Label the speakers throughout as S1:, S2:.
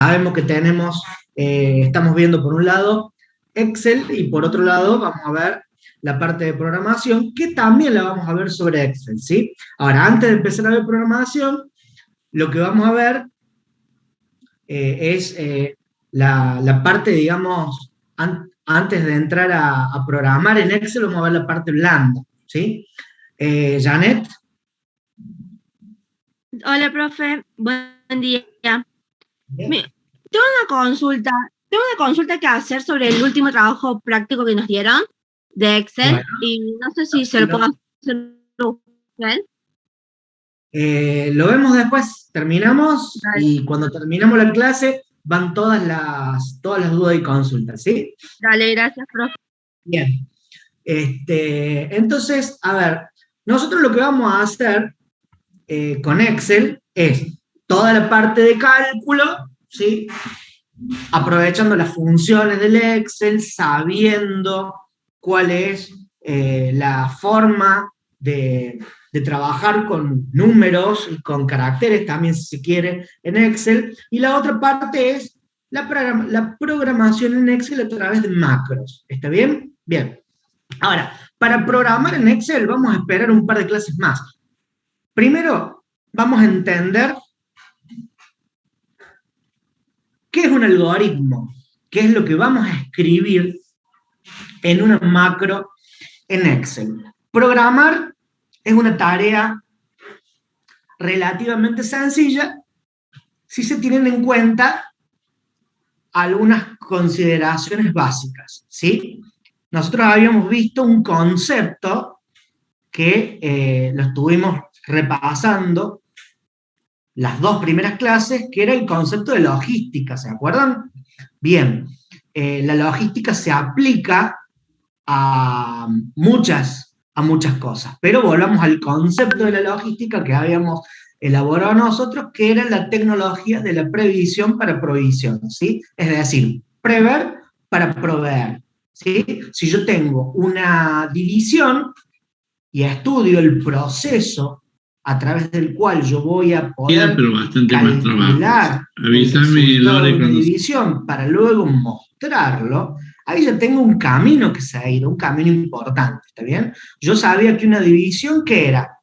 S1: Sabemos que tenemos, estamos viendo por un lado Excel y por otro lado vamos a ver la parte de programación, que también la vamos a ver sobre Excel, ¿sí? Ahora, antes de empezar a ver programación, lo que vamos a ver es la parte, digamos, antes de entrar a programar en Excel, vamos a ver la parte blanda, ¿sí? Janet.
S2: Hola, profe. Buen día.
S1: Bien.
S2: Tengo una consulta que hacer sobre el último trabajo práctico que nos dieron de Excel
S1: Bueno,
S2: y no sé si se lo puedo hacer usted.
S1: lo vemos después, terminamos
S2: Dale,
S1: y cuando terminamos la clase van todas las dudas y consultas, ¿sí?
S2: dale, gracias, profe.
S1: Bien. Entonces, a ver, nosotros lo que vamos a hacer con Excel es toda la parte de cálculo, ¿sí? Aprovechando las funciones del Excel, sabiendo cuál es la forma de trabajar con números y con caracteres, también si se quiere, en Excel. Y la otra parte es la programación en Excel a través de macros. ¿Está bien? Bien. Ahora, para programar en Excel vamos a esperar un par de clases más. Primero, vamos a entender qué es un algoritmo, qué es lo que vamos a escribir en una macro en Excel. Programar es una tarea relativamente sencilla si se tienen en cuenta algunas consideraciones básicas, ¿sí? Nosotros habíamos visto un concepto que lo estuvimos repasando las dos primeras clases, que era el concepto de logística, ¿se acuerdan? Bien, la logística se aplica a muchas cosas, pero volvamos al concepto de la logística que habíamos elaborado nosotros, que era la tecnología de la previsión para provisión, ¿sí? Es decir, prever para proveer, ¿sí? Si yo tengo una división y estudio el proceso a través del cual yo voy a poder
S3: pero bastante más
S1: calcular el resultado de una división para luego mostrarlo, ahí ya tengo un camino que seguir, un camino importante, ¿está bien? Yo sabía que una división que era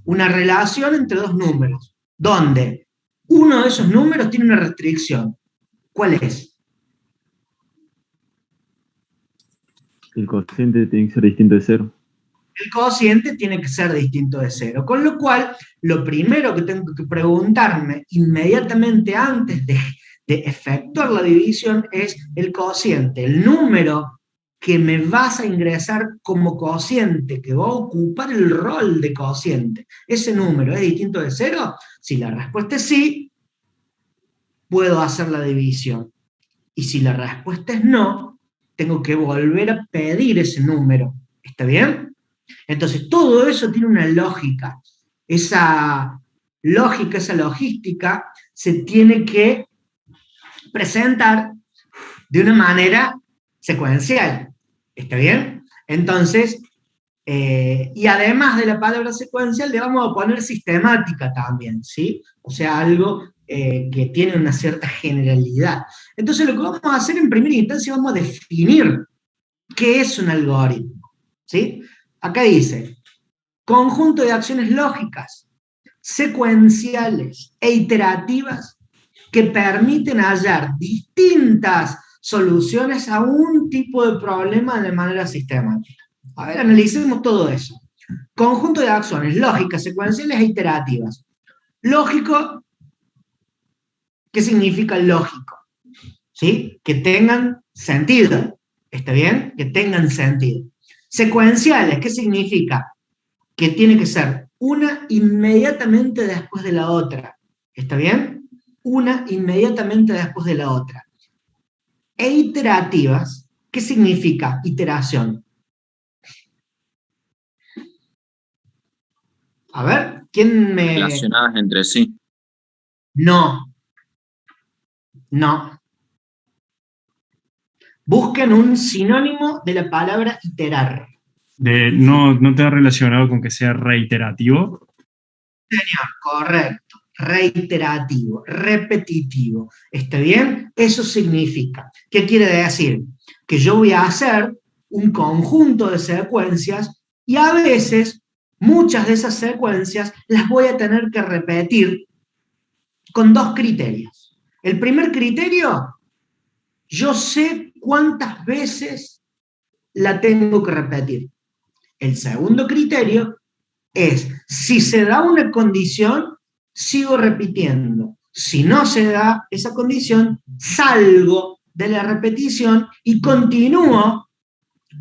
S1: una relación entre dos números, donde uno de esos números tiene una restricción. ¿Cuál es?
S4: El cociente tiene que ser distinto de cero.
S1: El cociente tiene que ser distinto de cero. Con lo cual, lo primero que tengo que preguntarme inmediatamente antes de efectuar la división es el cociente, el número que me vas a ingresar como cociente, que va a ocupar el rol de cociente. ¿Ese número es distinto de cero? Si la respuesta es sí, puedo hacer la división. Y si la respuesta es no, tengo que volver a pedir ese número. ¿Está bien? Entonces, todo eso tiene una lógica. Esa lógica, esa logística, se tiene que presentar de una manera secuencial. ¿Está bien? Entonces, y además de la palabra secuencial, le vamos a poner sistemática también, ¿sí? O sea, algo que tiene una cierta generalidad. Entonces, lo que vamos a hacer en primera instancia, vamos a definir qué es un algoritmo, ¿sí? Acá dice, conjunto de acciones lógicas, secuenciales e iterativas que permiten hallar distintas soluciones a un tipo de problema de manera sistemática. A ver, analicemos todo eso. Conjunto de acciones lógicas, secuenciales e iterativas. Lógico, ¿qué significa lógico? ¿Sí? Que tengan sentido. ¿Está bien? Que tengan sentido. Secuenciales, ¿qué significa? Que tiene que ser una inmediatamente después de la otra. ¿Está bien? Una inmediatamente después de la otra. E iterativas, ¿qué significa iteración? A ver, ¿quién me...?
S5: Relacionadas entre sí.
S1: No. No. Busquen un sinónimo de la palabra iterar.
S6: ¿No te ha relacionado con que sea reiterativo?
S1: Señor, correcto. reiterativo, repetitivo. ¿Está bien? Eso significa, ¿qué quiere decir? Que yo voy a hacer un conjunto de secuencias y a veces muchas de esas secuencias las voy a tener que repetir con dos criterios. El primer criterio, yo sé cuántas veces la tengo que repetir. El segundo criterio es, si se da una condición, sigo repitiendo. Si no se da esa condición, salgo de la repetición y continúo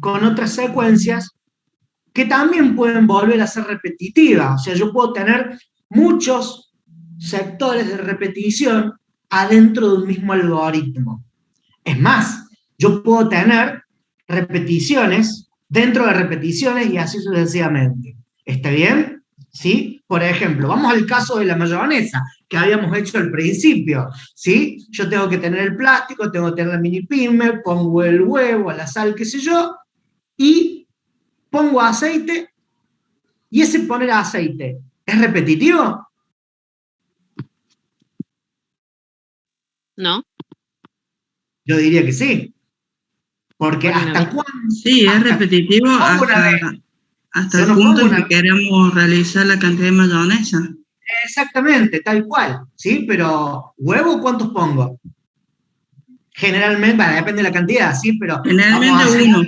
S1: con otras secuencias que también pueden volver a ser repetitivas. O sea, yo puedo tener muchos sectores de repetición adentro de un mismo algoritmo. Es más, yo puedo tener repeticiones dentro de repeticiones y así sucesivamente. ¿Está bien? ¿Sí? Por ejemplo, vamos al caso de la mayonesa que habíamos hecho al principio. ¿Sí? Yo tengo que tener el plástico, tengo que tener la mini pyme, pongo el huevo, la sal, qué sé yo, y pongo aceite, y ese poner aceite, ¿es repetitivo?
S2: ¿No?
S1: Yo diría que sí. Porque
S2: Por una
S1: ¿hasta
S2: vez.
S1: cuándo?
S3: Sí, es repetitivo
S1: Pongo una vez.
S3: hasta
S1: Yo
S3: el
S1: no
S3: punto
S1: pongo
S3: en
S1: una
S3: que
S1: vez.
S3: queremos realizar la cantidad de mayonesa.
S1: Exactamente, tal cual. ¿Sí? Pero, ¿huevo cuántos pongo? Generalmente, bueno, depende de la cantidad, ¿sí? Pero vamos a
S3: Generalmente
S1: hacer
S3: uno.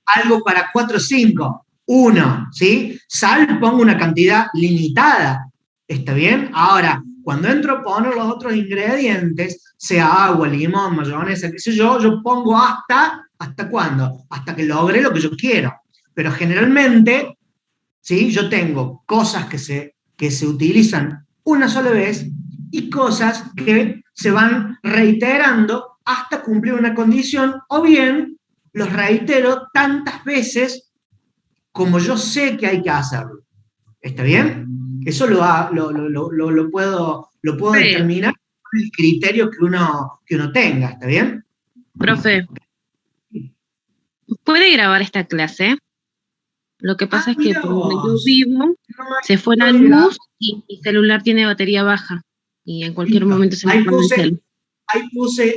S1: algo para 4 o 5. Uno, ¿sí? Sal pongo una cantidad limitada. ¿Está bien? Ahora, cuando entro a poner los otros ingredientes, sea agua, limón, mayonesa, qué sé yo pongo ¿hasta cuándo? Hasta que logre lo que yo quiero. Pero generalmente, ¿sí? Yo tengo cosas que se utilizan una sola vez y cosas que se van reiterando hasta cumplir una condición, o bien los reitero tantas veces como yo sé que hay que hacerlo. ¿Está bien? Eso lo puedo
S2: Profe,
S1: determinar con el criterio que uno tenga. ¿Está bien?
S2: profe, ¿puede grabar esta clase? Lo que
S1: Ah,
S2: pasa es que
S1: mira
S2: por donde yo
S1: vos.
S2: vivo
S1: No
S2: se fue la
S1: hay problema.
S2: luz y mi celular tiene batería baja y en cualquier
S1: Listo.
S2: momento se me apaga el celu.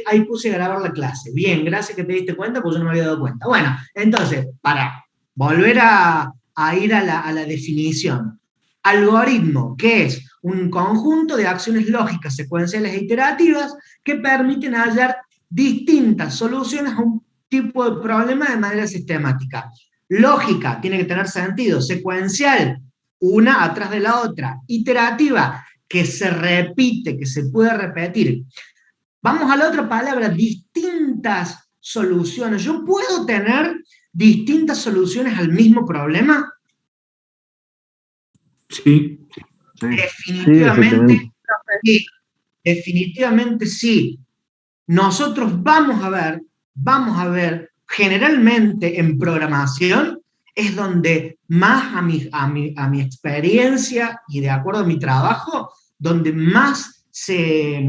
S1: Ahí puse a grabar la clase. Bien, gracias que te diste cuenta, porque yo no me había dado cuenta. Bueno, entonces, para volver a ir a la definición. Algoritmo, que es un conjunto de acciones lógicas, secuenciales e iterativas que permiten hallar distintas soluciones a un tipo de problema de manera sistemática. Lógica, tiene que tener sentido. Secuencial, una atrás de la otra. Iterativa, que se repite, que se puede repetir. Vamos a la otra palabra, distintas soluciones. ¿Yo puedo tener distintas soluciones al mismo problema?
S5: Sí,
S4: Sí,
S1: Definitivamente
S4: exactamente.
S1: sí. Definitivamente sí. Nosotros vamos a ver, generalmente en programación es donde más a mi experiencia y de acuerdo a mi trabajo, donde más se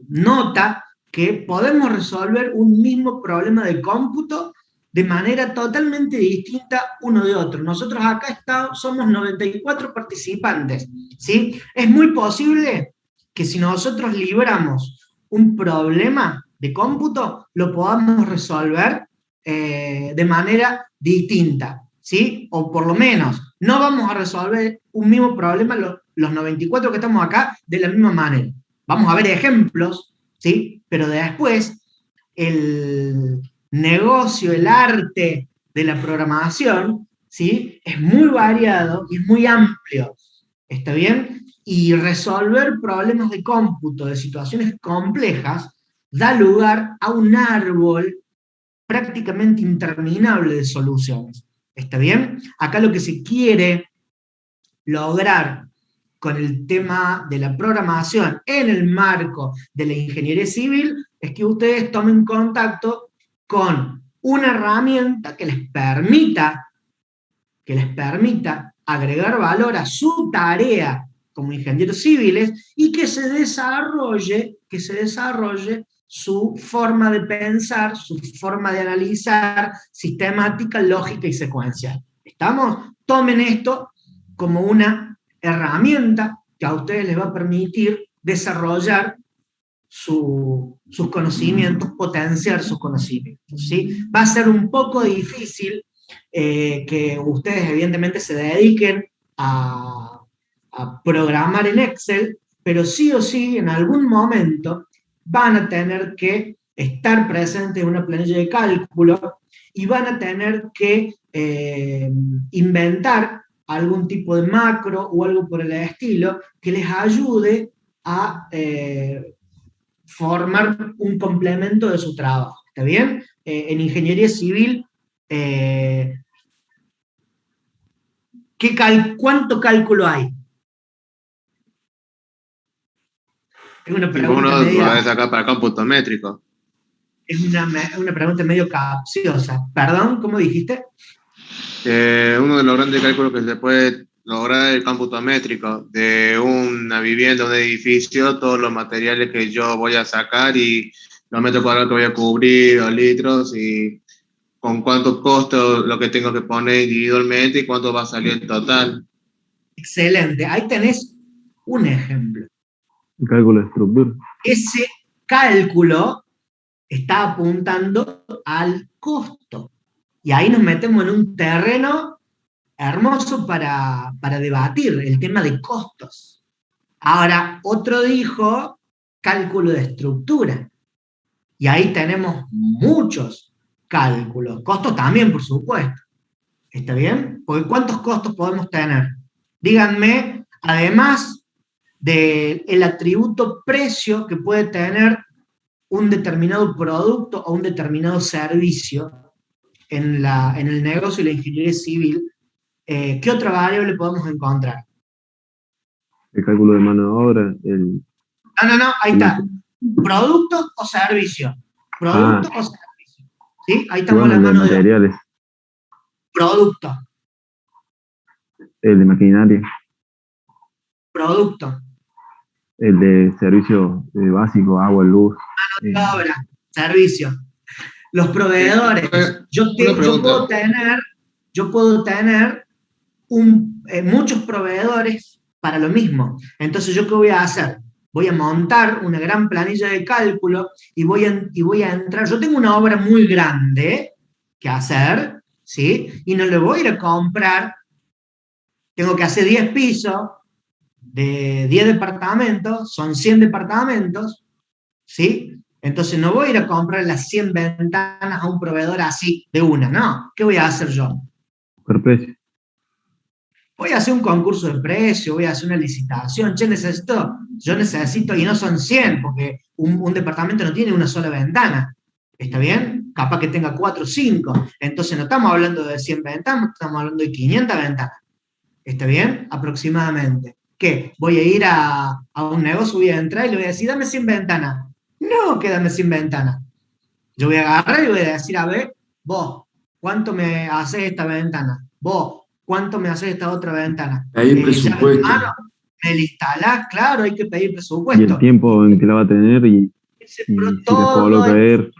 S1: nota que podemos resolver un mismo problema de cómputo de manera totalmente distinta uno de otro. Nosotros acá somos 94 participantes, ¿sí? Es muy posible que si nosotros libramos un problema de cómputo, lo podamos resolver de manera distinta, ¿sí? O por lo menos, no vamos a resolver un mismo problema los 94 que estamos acá de la misma manera. Vamos a ver ejemplos, ¿sí? Pero después, el negocio, el arte de la programación, ¿sí? Es muy variado y es muy amplio, ¿está bien? Y resolver problemas de cómputo, de situaciones complejas, da lugar a un árbol prácticamente interminable de soluciones. ¿Está bien? Acá lo que se quiere lograr con el tema de la programación en el marco de la ingeniería civil es que ustedes tomen contacto con una herramienta que les permita agregar valor a su tarea como ingenieros civiles y que se desarrolle su forma de pensar, su forma de analizar, sistemática, lógica y secuencial. ¿Estamos? Tomen esto como una herramienta que a ustedes les va a permitir desarrollar sus conocimientos, potenciar sus conocimientos, ¿sí? Va a ser un poco difícil que ustedes evidentemente se dediquen a programar en Excel, pero sí o sí en algún momento van a tener que estar presentes en una planilla de cálculo y van a tener que inventar algún tipo de macro o algo por el estilo que les ayude a formar un complemento de su trabajo, ¿está bien? En ingeniería civil, ¿cuánto cálculo hay? Es una pregunta
S5: Uno
S1: media,
S5: lo es acá para cómputo métrico.
S1: es una pregunta medio capciosa. ¿Perdón? ¿Cómo dijiste?
S5: Uno de los grandes cálculos que se puede lograr es el cómputo métrico de una vivienda, un edificio, todos los materiales que yo voy a sacar y los metros cuadrados que voy a cubrir, los litros y con cuánto costo lo que tengo que poner individualmente y cuánto va a salir en total.
S1: Excelente. Ahí tenés un ejemplo.
S4: El cálculo de estructura.
S1: Ese cálculo está apuntando al costo. Y ahí nos metemos en un terreno hermoso para debatir, el tema de costos. Ahora, otro dijo cálculo de estructura. Y ahí tenemos muchos cálculos. Costos también, por supuesto. ¿Está bien? Porque ¿cuántos costos podemos tener? Díganme, además del atributo precio que puede tener un determinado producto o un determinado servicio en el negocio y la ingeniería civil, ¿qué otra variable podemos encontrar?
S4: El cálculo de mano de obra,
S1: No, ahí está. ¿Producto o servicio? ¿Producto o servicio? ¿Sí? Ahí estamos
S4: bueno,
S1: la
S4: el de
S1: mano de obra.
S4: materiales,
S1: Producto,
S4: el de maquinaria,
S1: producto,
S4: el de servicio básico, agua, luz.
S1: obra, servicio. Los proveedores. Yo puedo tener muchos proveedores para lo mismo. Entonces, ¿yo qué voy a hacer? Voy a montar una gran planilla de cálculo y voy a entrar. Yo tengo una obra muy grande que hacer, ¿sí? Y no le voy a ir a comprar. Tengo que hacer 10 pisos de 10 departamentos, son 100 departamentos, ¿sí? Entonces no voy a ir a comprar las 100 ventanas a un proveedor así de una, ¿no? ¿Qué voy a hacer yo?
S4: Por precio.
S1: Voy a hacer un concurso de precio, voy a hacer una licitación, yo necesito, y no son 100, porque un departamento no tiene una sola ventana, ¿está bien? Capaz que tenga 4 o 5, entonces no estamos hablando de 100 ventanas, estamos hablando de 500 ventanas, ¿está bien? Aproximadamente. ¿Qué? Voy a ir a un negocio, voy a entrar y le voy a decir, dame 100 ventanas. No, que dame 100 ventanas. Yo voy a agarrar y voy a decir, a ver, vos, ¿cuánto me haces esta ventana? Vos, ¿cuánto me haces esta otra ventana?
S6: Pedir presupuesto.
S1: Me la instalás, claro, hay que pedir
S4: Y
S1: presupuesto.
S4: el tiempo en que la va a tener y si dejó lo caer.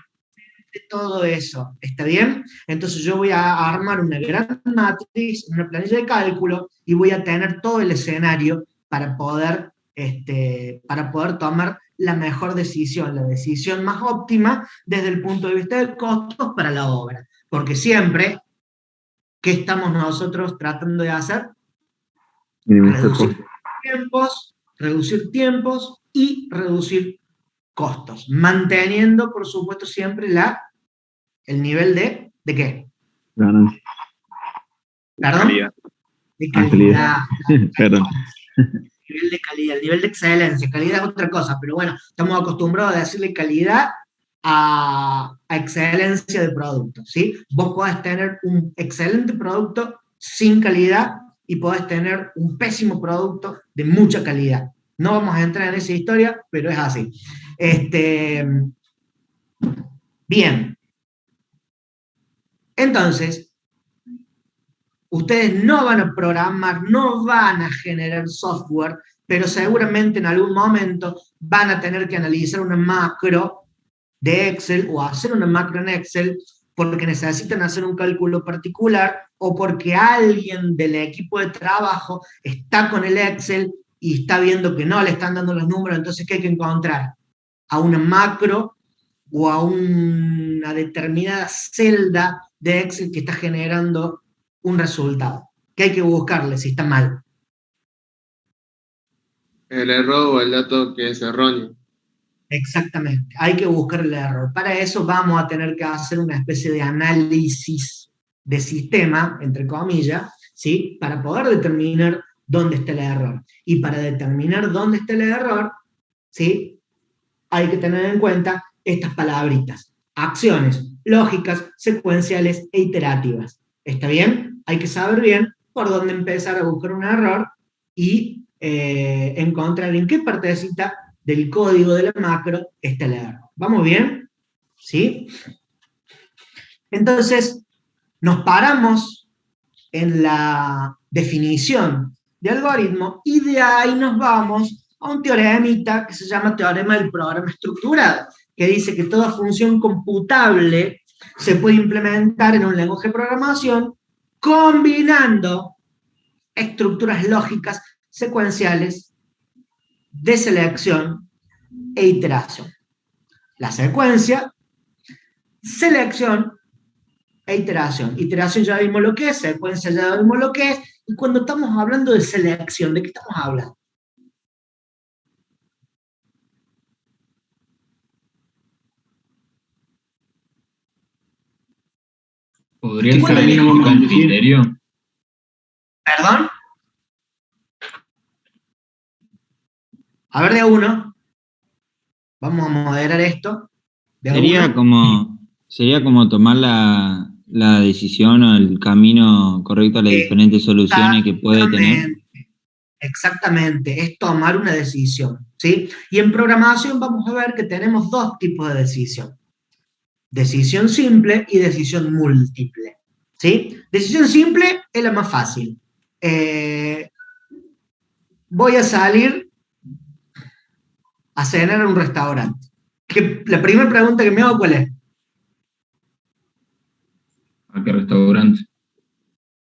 S1: Todo eso, ¿está bien? Entonces yo voy a armar una gran matriz, una planilla de cálculo, y voy a tener todo el escenario para poder tomar la mejor decisión, la decisión más óptima desde el punto de vista de costos para la obra. Porque siempre, ¿qué estamos nosotros tratando de hacer? Reducir tiempos y reducir costos, manteniendo, por supuesto, siempre el nivel ¿de qué?
S4: Ganancia.
S1: ¿Perdón?
S5: Calidad.
S1: De calidad.
S4: Perdón.
S1: Nivel de calidad, el nivel de excelencia. Calidad es otra cosa, pero bueno, estamos acostumbrados a decirle calidad a excelencia de producto, ¿sí? Vos podés tener un excelente producto sin calidad y podés tener un pésimo producto de mucha calidad. No vamos a entrar en esa historia, pero es así. Bien. Entonces, ustedes no van a programar, no van a generar software, pero seguramente en algún momento van a tener que analizar una macro de Excel o hacer una macro en Excel porque necesitan hacer un cálculo particular o porque alguien del equipo de trabajo está con el Excel y está viendo que no le están dando los números, entonces ¿qué hay que encontrar? A una macro o a una determinada celda de Excel que está generando un resultado. ¿Qué hay que buscarle si está mal?
S5: El error o el dato que es erróneo.
S1: Exactamente, hay que buscar el error. Para eso vamos a tener que hacer una especie de análisis de sistema, entre comillas, ¿sí? Para poder determinar dónde está el error. Y para determinar dónde está el error, ¿sí? Hay que tener en cuenta estas palabritas: acciones lógicas, secuenciales e iterativas. ¿Está bien? Hay que saber bien por dónde empezar a buscar un error y encontrar en qué partecita del código de la macro está el error. ¿Vamos bien? ¿Sí? Entonces, nos paramos en la definición de algoritmo y de ahí nos vamos a un teoremita que se llama teorema del programa estructurado, que dice que toda función computable se puede implementar en un lenguaje de programación combinando estructuras lógicas, secuenciales, de selección e iteración. La secuencia, selección e iteración. Iteración ya vimos lo que es, secuencia ya vimos lo que es, y cuando estamos hablando de selección, ¿de qué estamos hablando?
S6: ¿Podría
S1: ¿Qué
S6: ser
S1: puede
S6: ahí
S1: elegir?
S6: con criterio?
S1: ¿Perdón? A ver, de uno. Vamos a moderar esto. De
S7: Sería
S1: uno.
S7: como tomar la decisión o el camino correcto a las diferentes soluciones que puede tener.
S1: Exactamente, es tomar una decisión, ¿sí? Y en programación vamos a ver que tenemos dos tipos de decisión: decisión simple y decisión múltiple, ¿sí? Decisión simple es la más fácil. Voy a salir a cenar a un restaurante. La primera pregunta que me hago, ¿cuál es?
S6: ¿A qué restaurante?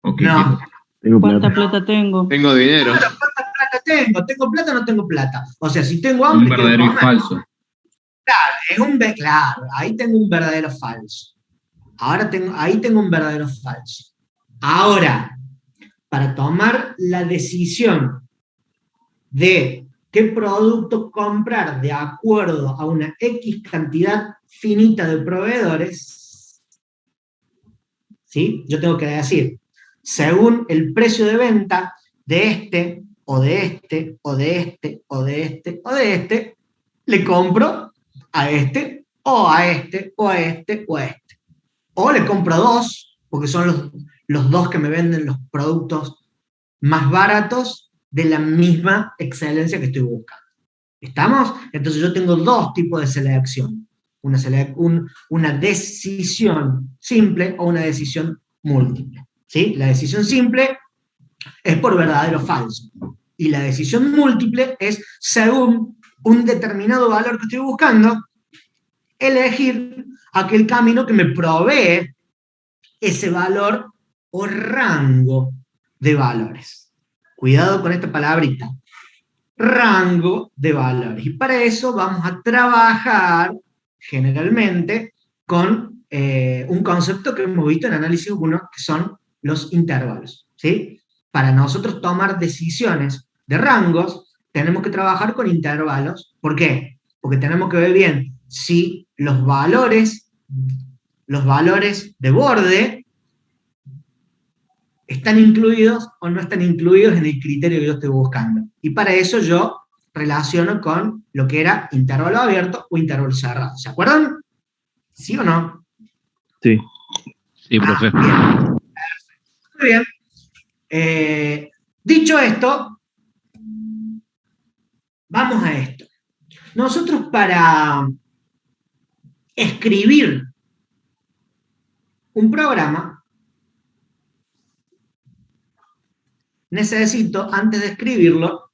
S6: ¿O qué
S1: No.
S6: tipo?
S4: Tengo
S3: ¿Cuánta
S4: plata.
S3: plata tengo?
S5: Tengo dinero.
S1: Claro, ¿cuánta plata tengo? ¿Tengo plata o no tengo plata? O sea, si tengo
S6: Un
S1: hambre, quiero
S6: verdadero y
S1: comer.
S6: falso.
S1: Claro, ahí tengo un verdadero falso. Ahí tengo un verdadero falso. Ahora, para tomar la decisión de qué producto comprar de acuerdo a una X cantidad finita de proveedores, ¿sí? Yo tengo que decir, según el precio de venta de este, o de este, o de este, o de este, o de este, le compro a este, o a este, o a este, o a este. O le compro dos, porque son los dos que me venden los productos más baratos de la misma excelencia que estoy buscando. ¿Estamos? Entonces yo tengo dos tipos de selección. Una decisión simple o una decisión múltiple. ¿Sí? La decisión simple es por verdadero o falso. Y la decisión múltiple es, según un determinado valor que estoy buscando, elegir aquel camino que me provee ese valor o rango de valores. Cuidado con esta palabrita. Rango de valores. Y para eso vamos a trabajar generalmente con un concepto que hemos visto en análisis 1, que son los intervalos. ¿Sí? Para nosotros tomar decisiones de rangos, tenemos que trabajar con intervalos. ¿Por qué? Porque tenemos que ver bien si los valores de borde están incluidos o no están incluidos en el criterio que yo estoy buscando. Y para eso yo relaciono con lo que era intervalo abierto o intervalo cerrado. ¿Se acuerdan? ¿Sí o no?
S4: Sí.
S7: Sí, profe.
S1: Bien. Muy bien. Dicho esto, vamos a esto. Nosotros para escribir un programa, necesito, antes de escribirlo,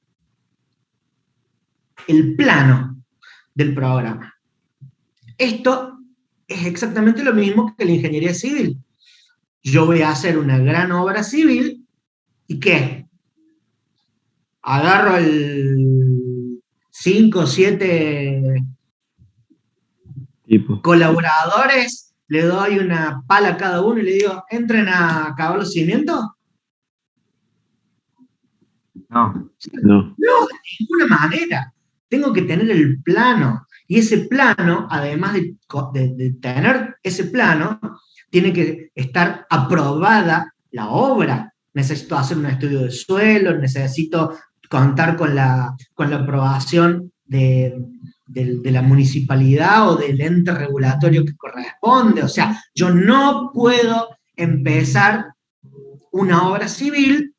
S1: el plano del programa. Esto es exactamente lo mismo que la ingeniería civil. Yo voy a hacer una gran obra civil, ¿y qué? agarro el 5 o 7
S4: Tipo.
S1: colaboradores, le doy una pala a cada uno y le digo, ¿entren a cavar los cimientos?
S6: No.
S4: No.
S1: No, de ninguna manera. Tengo que tener el plano. Y ese plano, además de tener ese plano, tiene que estar aprobada la obra. Necesito hacer un estudio de suelo, necesito contar con la aprobación de la municipalidad o del ente regulatorio que corresponde. O sea, yo no puedo empezar una obra civil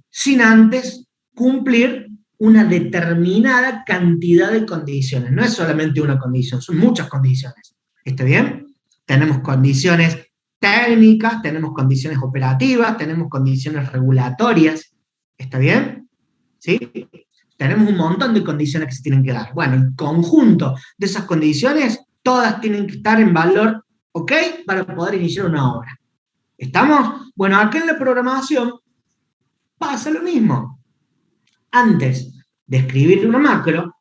S1: sin antes cumplir una determinada cantidad de condiciones. No es solamente una condición, son muchas condiciones. ¿Está bien? Tenemos condiciones técnicas, tenemos condiciones operativas, tenemos condiciones regulatorias. ¿Está bien? ¿Sí? Tenemos un montón de condiciones que se tienen que dar. Bueno, el conjunto de esas condiciones, todas tienen que estar en valor, ¿ok? Para poder iniciar una obra. ¿Estamos? Bueno, acá en la programación pasa lo mismo. Antes de escribir una macro,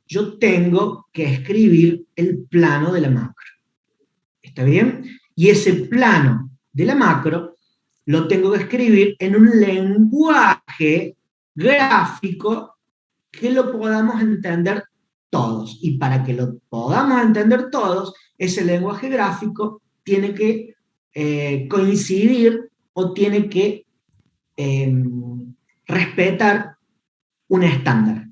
S1: yo tengo que escribir el plano de la macro. ¿Está bien? Y ese plano de la macro lo tengo que escribir en un lenguaje gráfico que lo podamos entender todos. Y para que lo podamos entender todos, ese lenguaje gráfico tiene que coincidir o tiene que respetar un estándar,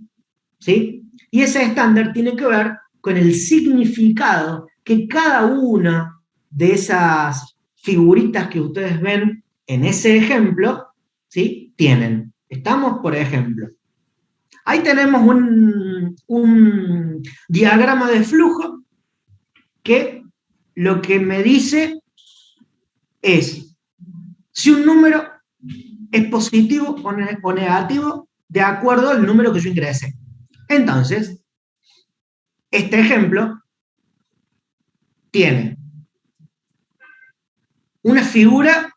S1: ¿sí? Y ese estándar tiene que ver con el significado que cada una de esas figuritas que ustedes ven en ese ejemplo, ¿sí? Tienen. Estamos, por ejemplo, ahí tenemos un diagrama de flujo que lo que me dice es si un número es positivo o negativo de acuerdo al número que yo ingresé. Entonces, este ejemplo tiene una figura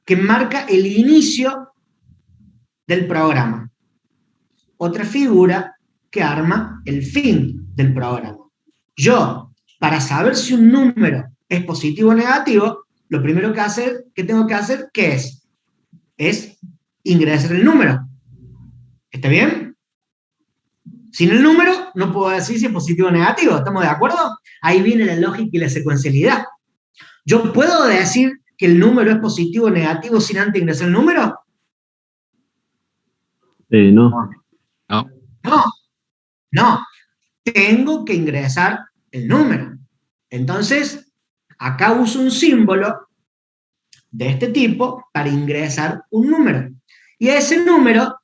S1: que marca el inicio del programa, otra figura que arma el fin del programa. Yo, para saber si un número es positivo o negativo, lo primero que tengo que hacer, ¿qué es? Es ingresar el número. ¿Está bien? Sin el número no puedo decir si es positivo o negativo, ¿estamos de acuerdo? Ahí viene la lógica y la secuencialidad. ¿Yo puedo decir que el número es positivo o negativo sin antes ingresar el número?
S4: No.
S1: No. Tengo que ingresar el número. Entonces, acá uso un símbolo de este tipo para ingresar un número. Y a ese número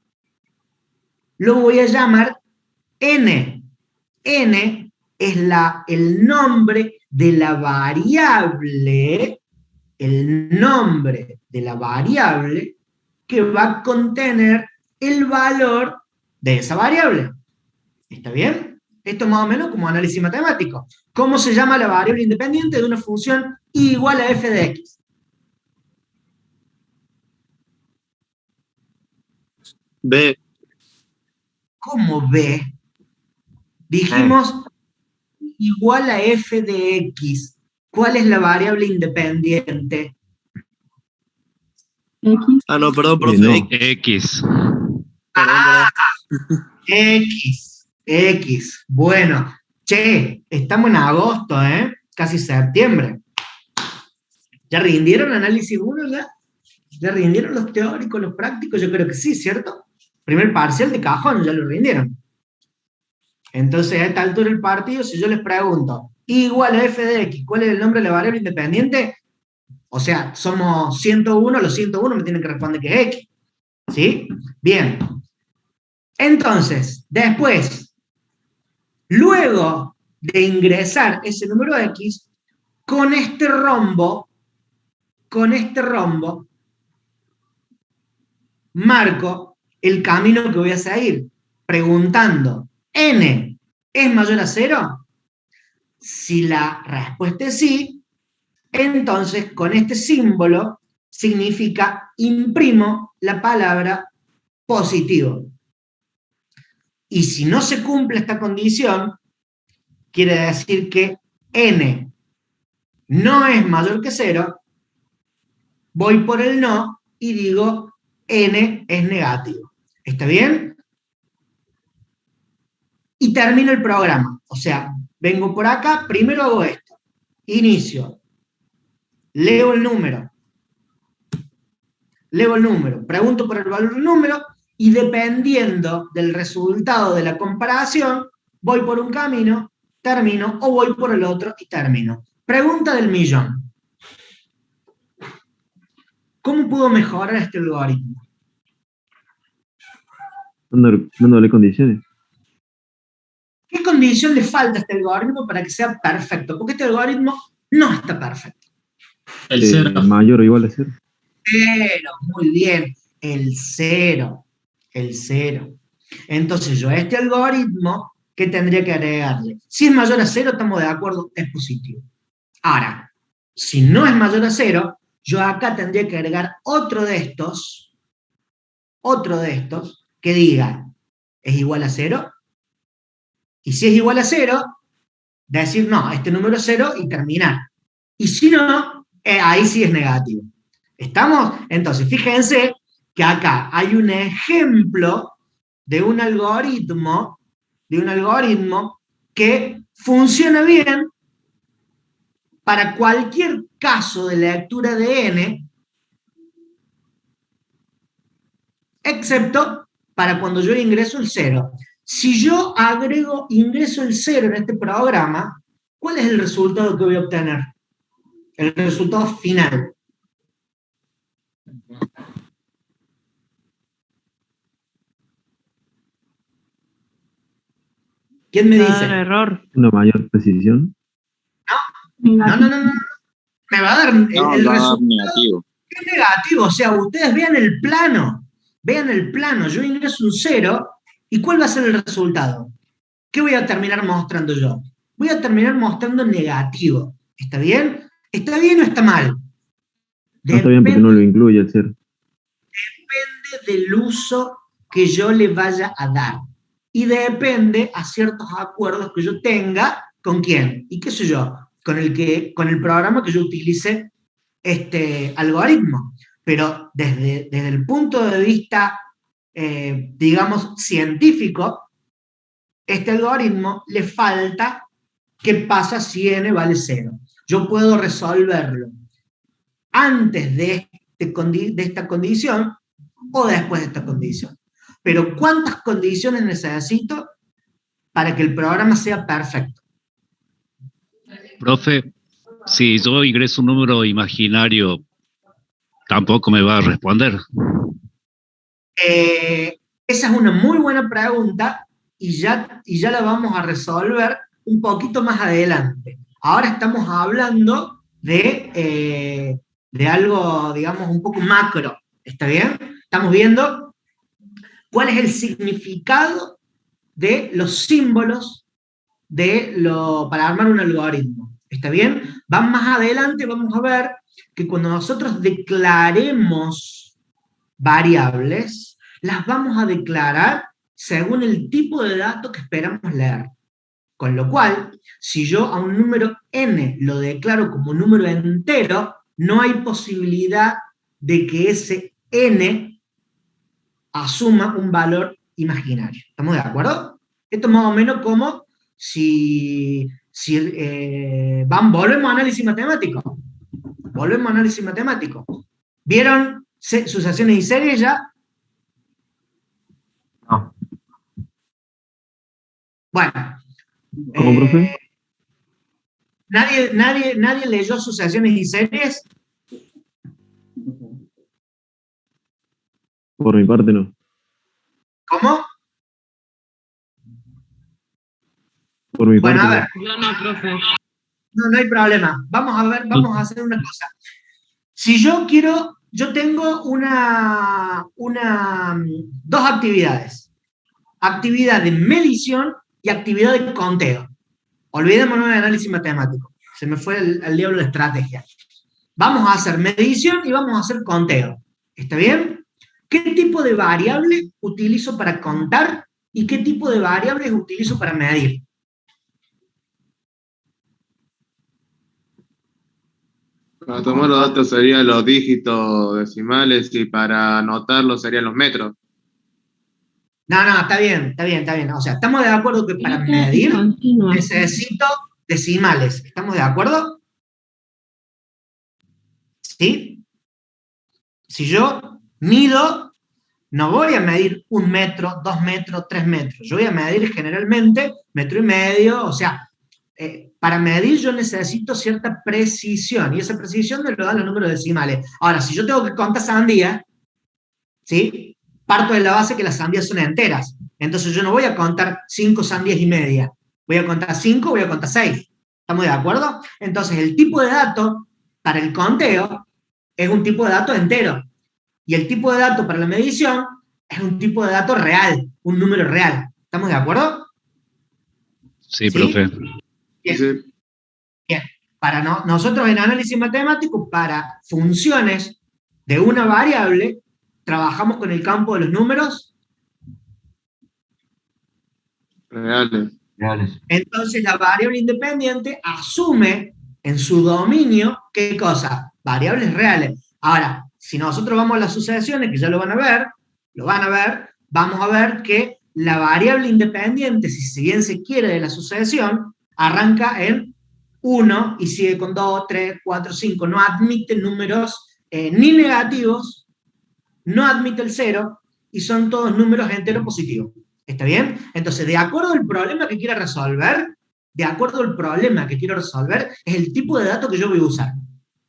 S1: lo voy a llamar n. N es el nombre de la variable, que va a contener el valor de esa variable. ¿Está bien? Esto es más o menos como análisis matemático. ¿Cómo se llama la variable independiente de una función igual a f de x?
S8: B.
S1: ¿Cómo b? Dijimos igual a f de x. ¿Cuál es la variable independiente?
S2: X.
S8: Ah, no, perdón, profe.
S4: No.
S6: X.
S8: Perdón.
S1: X. Bueno, che, estamos en agosto, casi septiembre. ¿Ya rindieron análisis 1 ya? ¿Ya rindieron los teóricos, los prácticos? Yo creo que sí, ¿cierto? Primer parcial de cajón, ya lo rindieron. Entonces, a esta altura del partido, si yo les pregunto, igual a f de x, ¿cuál es el nombre de la variable independiente? O sea, somos 101, los 101 me tienen que responder que es x. ¿Sí? Bien. Entonces, después, luego de ingresar ese número x, con este rombo, marco el camino que voy a seguir, preguntando, ¿n es mayor a 0? Si la respuesta es sí, entonces con este símbolo significa imprimo la palabra positivo. Y si no se cumple esta condición, quiere decir que n no es mayor que 0, voy por el no y digo n es negativo. ¿Está bien? Y termino el programa. O sea, vengo por acá, primero hago esto. Inicio. Leo el número, pregunto por el valor del número, y dependiendo del resultado de la comparación, voy por un camino, termino, o voy por el otro y termino. Pregunta del millón. ¿Cómo puedo mejorar este algoritmo?
S4: Dándole condiciones.
S1: ¿Qué condición le falta a este algoritmo para que sea perfecto? Porque este algoritmo no está perfecto.
S6: El 0.
S4: Mayor o igual a 0.
S1: 0, muy bien. El 0. Entonces yo a este algoritmo, ¿qué tendría que agregarle? Si es mayor a 0, estamos de acuerdo, es positivo. Ahora, si no es mayor a 0, yo acá tendría que agregar otro de estos, que diga, ¿es igual a 0? Y si es igual a 0, decir, no, este número es 0 y terminar. Y si no, ahí sí es negativo. ¿Estamos? Entonces, fíjense que acá hay un ejemplo de un algoritmo que funciona bien para cualquier caso de lectura de n, excepto para cuando yo ingreso el 0. Si yo ingreso el 0 en este programa, ¿cuál es el resultado que voy a obtener? El resultado final. ¿Quién me dice?
S3: Error.
S4: Una mayor precisión.
S1: No. Me va a dar el resultado
S7: negativo.
S1: es negativo. O sea, ustedes vean el plano. Yo ingreso un 0, ¿y cuál va a ser el resultado? ¿Qué voy a terminar mostrando yo? Voy a terminar mostrando negativo. ¿Está bien? ¿Está bien o está mal?
S4: No está bien porque no lo incluye el 0.
S1: Depende del uso que yo le vaya a dar. Y depende a ciertos acuerdos que yo tenga, ¿con quién? ¿Y qué sé yo? Con el programa que yo utilice este algoritmo. Pero desde el punto de vista, digamos, científico, este algoritmo le falta qué pasa si n vale 0. Yo puedo resolverlo antes de esta condición o después de esta condición. Pero ¿cuántas condiciones necesito para que el programa sea perfecto?
S9: Profe, si yo ingreso un número imaginario, tampoco me va a responder.
S1: Esa es una muy buena pregunta y ya la vamos a resolver un poquito más adelante. Ahora estamos hablando de algo, digamos, un poco macro. ¿Está bien? Estamos viendo cuál es el significado de los símbolos para armar un algoritmo. ¿Está bien? Más adelante vamos a ver que cuando nosotros declaremos variables, las vamos a declarar según el tipo de dato que esperamos leer. Con lo cual, si yo a un número n lo declaro como número entero, no hay posibilidad de que ese n asuma un valor imaginario. ¿Estamos de acuerdo? Esto es más o menos como si volvemos a análisis matemático. ¿Vieron sucesiones y series ya?
S6: No.
S1: Bueno.
S4: ¿Cómo, profe?
S1: ¿Nadie leyó sucesiones y series?
S4: Por mi parte no.
S1: ¿Cómo?
S4: Por mi
S1: Bueno,
S4: parte
S1: a ver.
S3: Yo no, profe.
S1: No hay problema. Vamos a hacer una cosa. Si yo tengo dos actividades. Actividad de medición y actividad de conteo. Olvidémonos de análisis matemático. Se me fue el diablo de estrategia. Vamos a hacer medición y vamos a hacer conteo. ¿Está bien? ¿Qué tipo de variable utilizo para contar y qué tipo de variables utilizo para medir?
S5: Para tomar los datos serían los dígitos decimales y para anotarlos serían los metros.
S1: No, está bien. O sea, estamos de acuerdo que para medir necesito decimales. ¿Estamos de acuerdo? ¿Sí? Si yo mido, no voy a medir 1 metro, 2 metros, 3 metros. Yo voy a medir generalmente 1,5 metros. O sea, para medir yo necesito cierta precisión. Y esa precisión me lo dan los números decimales. Ahora, si yo tengo que contar sandías, ¿sí? Parto de la base que las sandías son enteras. Entonces yo no voy a contar 5 sandías y media. Voy a contar 5, voy a contar 6. ¿Estamos de acuerdo? Entonces el tipo de dato para el conteo es un tipo de dato entero. Y el tipo de dato para la medición es un tipo de dato real, un número real. ¿Estamos de acuerdo?
S9: Sí, profe.
S1: Bien.
S5: Sí.
S1: Bien. Para nosotros en análisis matemático, para funciones de una variable, trabajamos con el campo de los números
S5: Reales.
S1: Entonces la variable independiente asume en su dominio, ¿qué cosa? Variables reales. Ahora, si nosotros vamos a las sucesiones, que ya lo van a ver, vamos a ver que la variable independiente, si bien se quiere de la sucesión, arranca en 1 y sigue con 2, 3, 4, 5. No admite números ni negativos, no admite el 0, y son todos números enteros positivos. ¿Está bien? Entonces, de acuerdo al problema que quiera resolver, es el tipo de dato que yo voy a usar.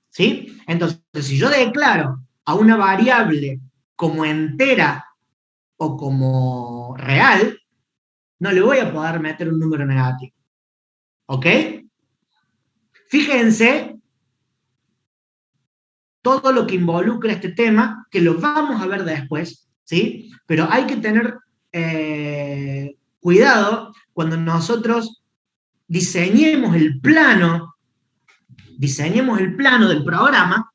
S1: ¿Sí? Entonces, si yo declaro a una variable como entera o como real, no le voy a poder meter un número negativo. ¿Ok? Fíjense todo lo que involucra este tema, que lo vamos a ver después, ¿sí? Pero hay que tener cuidado cuando nosotros diseñemos el plano del programa.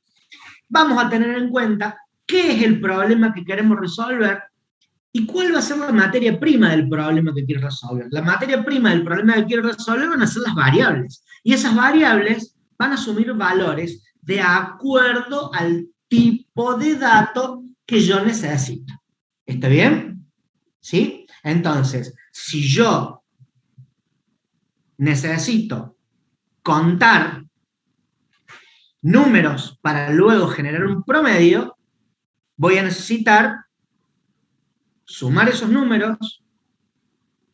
S1: Vamos a tener en cuenta qué es el problema que queremos resolver y cuál va a ser la materia prima del problema que quiero resolver. La materia prima del problema que quiero resolver van a ser las variables, y esas variables van a asumir valores de acuerdo al tipo de dato que yo necesito. ¿Está bien? ¿Sí? Entonces, si yo necesito contar números para luego generar un promedio, voy a necesitar sumar esos números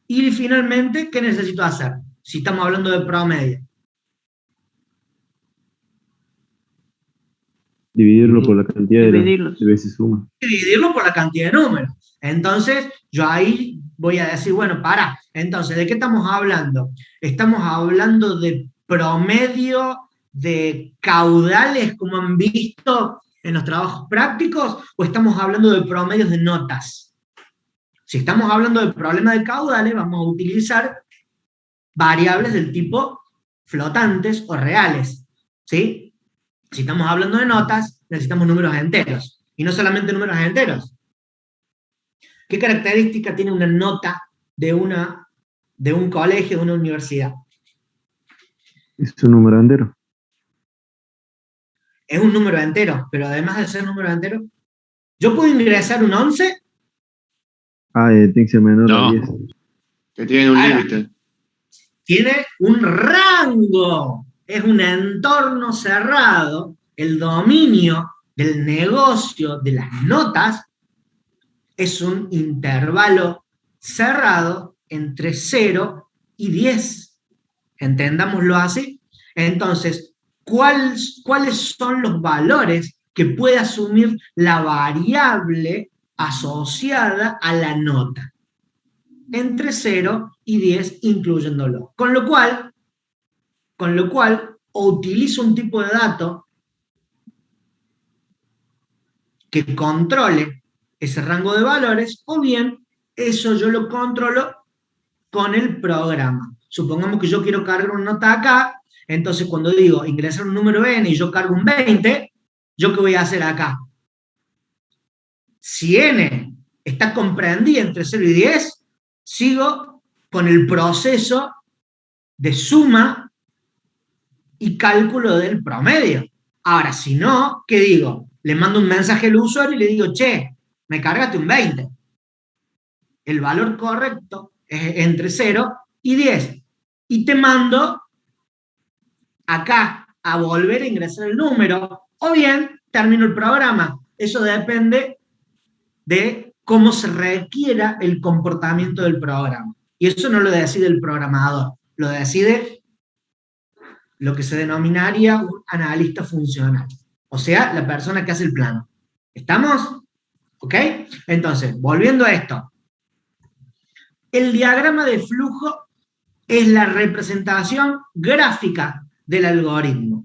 S1: y finalmente, ¿qué necesito hacer? Si estamos hablando de promedio.
S4: Dividirlo por la cantidad de veces suma.
S1: Dividirlo por la cantidad de números. Entonces, yo ahí voy a decir, bueno, entonces, ¿de qué estamos hablando? ¿Estamos hablando de promedio de caudales, como han visto en los trabajos prácticos, o estamos hablando de promedios de notas? Si estamos hablando del problema de caudales, vamos a utilizar variables del tipo flotantes o reales, ¿sí? Si estamos hablando de notas, necesitamos números enteros, y no solamente números enteros. ¿Qué característica tiene una nota de un colegio, de una universidad?
S4: Es un número entero.
S1: Es un número entero, pero además de ser número entero, ¿yo puedo ingresar un 11?
S4: Tiene que ser menor a 10.
S5: Que tiene un límite.
S1: Tiene un rango, es un entorno cerrado. El dominio del negocio de las notas es un intervalo cerrado entre 0 y 10. Entendámoslo así. Entonces, ¿cuáles son los valores que puede asumir la variable asociada a la nota? Entre 0 y 10, incluyéndolo. Con lo cual, o utilizo un tipo de dato que controle ese rango de valores, o bien eso yo lo controlo con el programa. Supongamos que yo quiero cargar una nota acá, entonces cuando digo ingresar un número n y yo cargo un 20, ¿yo qué voy a hacer acá? Si n está comprendida entre 0 y 10, sigo con el proceso de suma y cálculo del promedio. Ahora, si no, ¿qué digo? Le mando un mensaje al usuario y le digo, che, me cargaste un 20. El valor correcto es entre 0 y 10. Y te mando acá a volver a ingresar el número, o bien termino el programa. Eso depende de cómo se requiera el comportamiento del programa. Y eso no lo decide el programador, lo decide lo que se denominaría un analista funcional, o sea, la persona que hace el plano. ¿Estamos? ¿Ok? Entonces, volviendo a esto, el diagrama de flujo es la representación gráfica del algoritmo.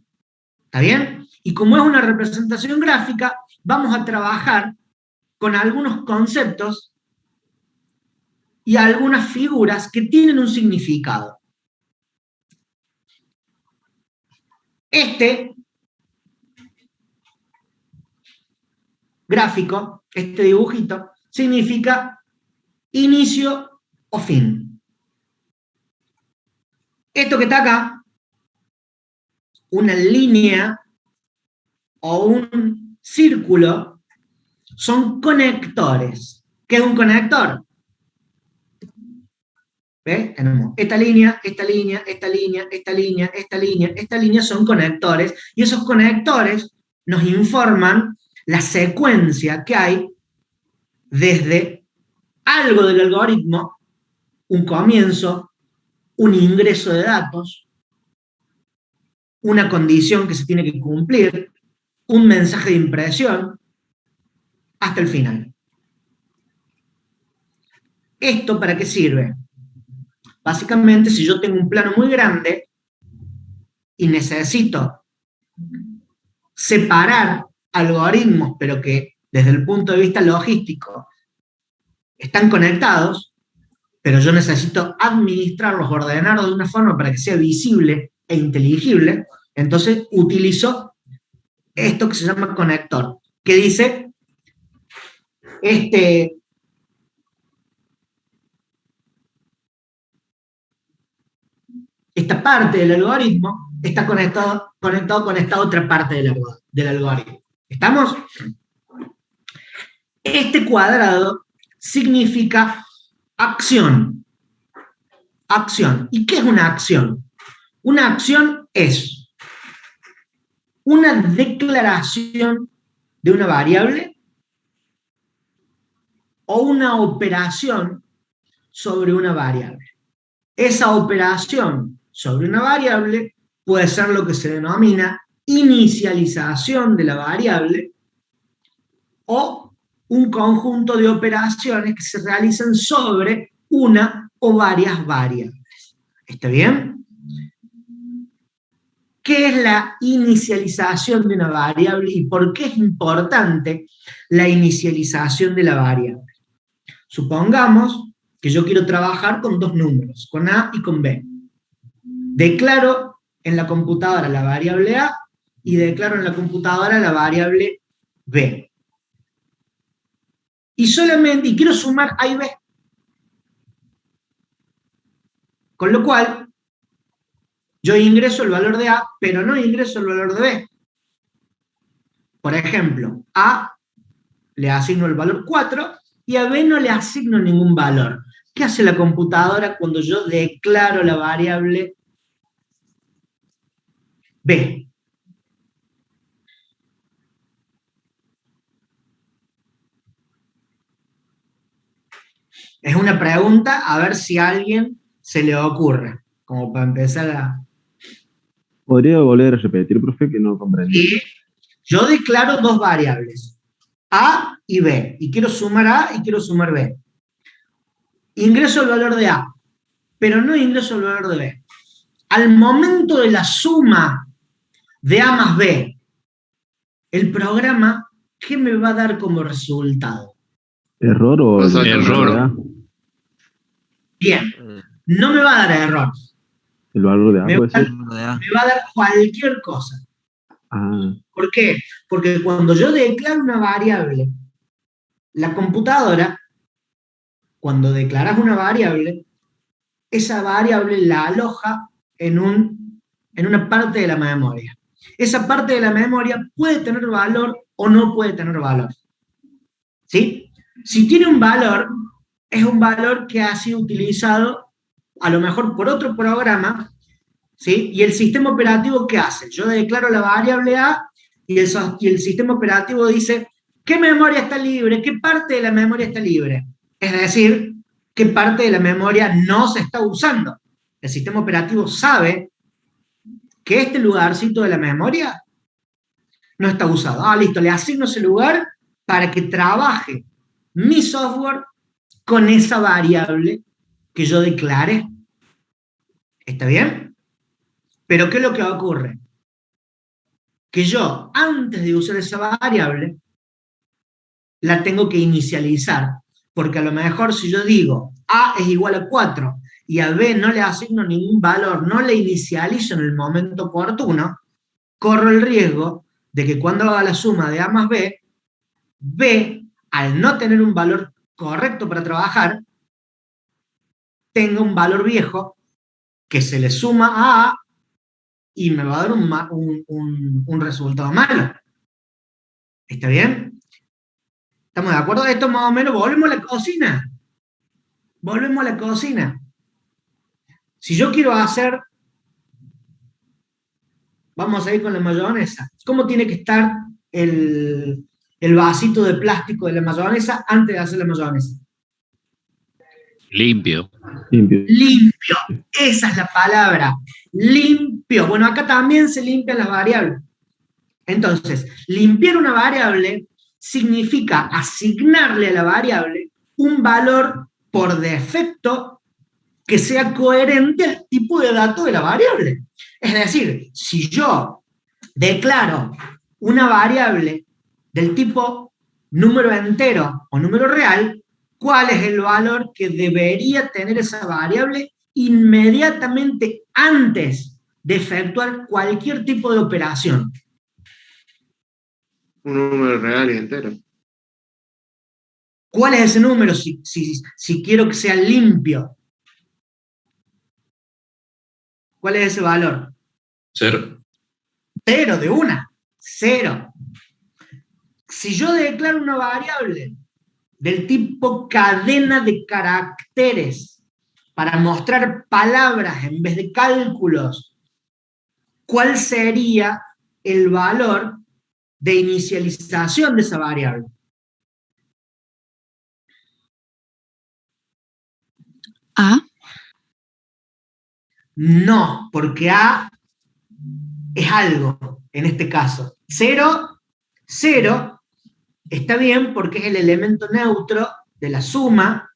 S1: ¿Está bien? Y como es una representación gráfica, vamos a trabajar con algunos conceptos y algunas figuras que tienen un significado. Este gráfico, este dibujito, significa inicio o fin. Esto que está acá, una línea o un círculo, son conectores. ¿Qué es un conector? ¿Ves? Tenemos esta línea, esta línea, esta línea, esta línea, esta línea, esta línea son conectores, y esos conectores nos informan la secuencia que hay desde algo del algoritmo, un comienzo, un ingreso de datos, una condición que se tiene que cumplir, un mensaje de impresión, hasta el final. ¿Esto para qué sirve? Básicamente, si yo tengo un plano muy grande y necesito separar algoritmos, pero que desde el punto de vista logístico están conectados, pero yo necesito administrarlos, ordenarlos de una forma para que sea visible e inteligible, entonces utilizo esto que se llama conector, que dice, esta parte del algoritmo está conectado con esta otra parte del algoritmo. ¿Estamos? Este cuadrado significa acción. Acción. ¿Y qué es una acción? Una acción es una declaración de una variable o una operación sobre una variable. Esa operación sobre una variable puede ser lo que se denomina inicialización de la variable o un conjunto de operaciones que se realizan sobre una o varias variables. ¿Está bien? ¿Qué es la inicialización de una variable y por qué es importante la inicialización de la variable? Supongamos que yo quiero trabajar con dos números, con A y con B. Declaro en la computadora la variable A y declaro en la computadora la variable B. Y quiero sumar A y B. Con lo cual, yo ingreso el valor de A, pero no ingreso el valor de B. Por ejemplo, A le asigno el valor 4 y a B no le asigno ningún valor. ¿Qué hace la computadora cuando yo declaro la variable B? Es una pregunta, a ver si a alguien se le ocurre, como para empezar a...
S4: ¿Podría volver a repetir, profe, que no comprendí?
S1: Y yo declaro dos variables, A y B, y quiero sumar A y quiero sumar B. Ingreso el valor de A, pero no ingreso el valor de B. Al momento de la suma de A más B, el programa, ¿qué me va a dar como resultado?
S4: ¿Error o
S9: Error.
S1: Bien, no me va a dar error.
S4: ¿El valor de A
S1: Me
S4: puede ser?
S1: va a dar cualquier cosa.
S4: Ah,
S1: ¿Por qué? Porque cuando yo declaro una variable La computadora, cuando declaras una variable, esa variable la aloja en una parte de la memoria. Esa parte de la memoria puede tener valor o no puede tener valor. ¿Sí? Si tiene un valor, es un valor que ha sido utilizado a lo mejor por otro programa, ¿sí? Y el sistema operativo, ¿qué hace? Yo declaro la variable A y el sistema operativo dice, ¿qué memoria está libre? ¿Qué parte de la memoria está libre? Es decir, ¿qué parte de la memoria no se está usando? El sistema operativo sabe que este lugarcito de la memoria no está usado. Ah, listo, le asigno ese lugar para que trabaje mi software con esa variable que yo declaré. ¿Está bien? Pero ¿qué es lo que ocurre? Que yo, antes de usar esa variable, la tengo que inicializar, porque a lo mejor si yo digo A es igual a 4 y a B no le asigno ningún valor, no le inicializo en el momento oportuno, corro el riesgo de que cuando haga la suma de A más B, B, al no tener un valor correcto para trabajar, tenga un valor viejo que se le suma a A y me va a dar un resultado malo. ¿Está bien? ¿Estamos de acuerdo? Esto más o menos, volvemos a la cocina. Volvemos a la cocina. Si yo quiero hacer, vamos a ir con la mayonesa. ¿Cómo tiene que estar el vasito de plástico de la mayonesa antes de hacer la mayonesa?
S9: Limpio.
S1: Limpio. Esa es la palabra. Limpio. Bueno, acá también se limpian las variables. Entonces, limpiar una variable significa asignarle a la variable un valor por defecto que sea coherente al tipo de dato de la variable. Es decir, si yo declaro una variable del tipo número entero o número real, ¿cuál es el valor que debería tener esa variable inmediatamente antes de efectuar cualquier tipo de operación?
S5: Un número real y entero.
S1: ¿Cuál es ese número si quiero que sea limpio? ¿Cuál es ese valor?
S6: 0.
S1: 0 de una. 0. Si yo declaro una variable del tipo cadena de caracteres para mostrar palabras en vez de cálculos, ¿cuál sería el valor de inicialización de esa variable?
S3: A.
S1: No, porque A es algo, en este caso. 0 está bien porque es el elemento neutro de la suma,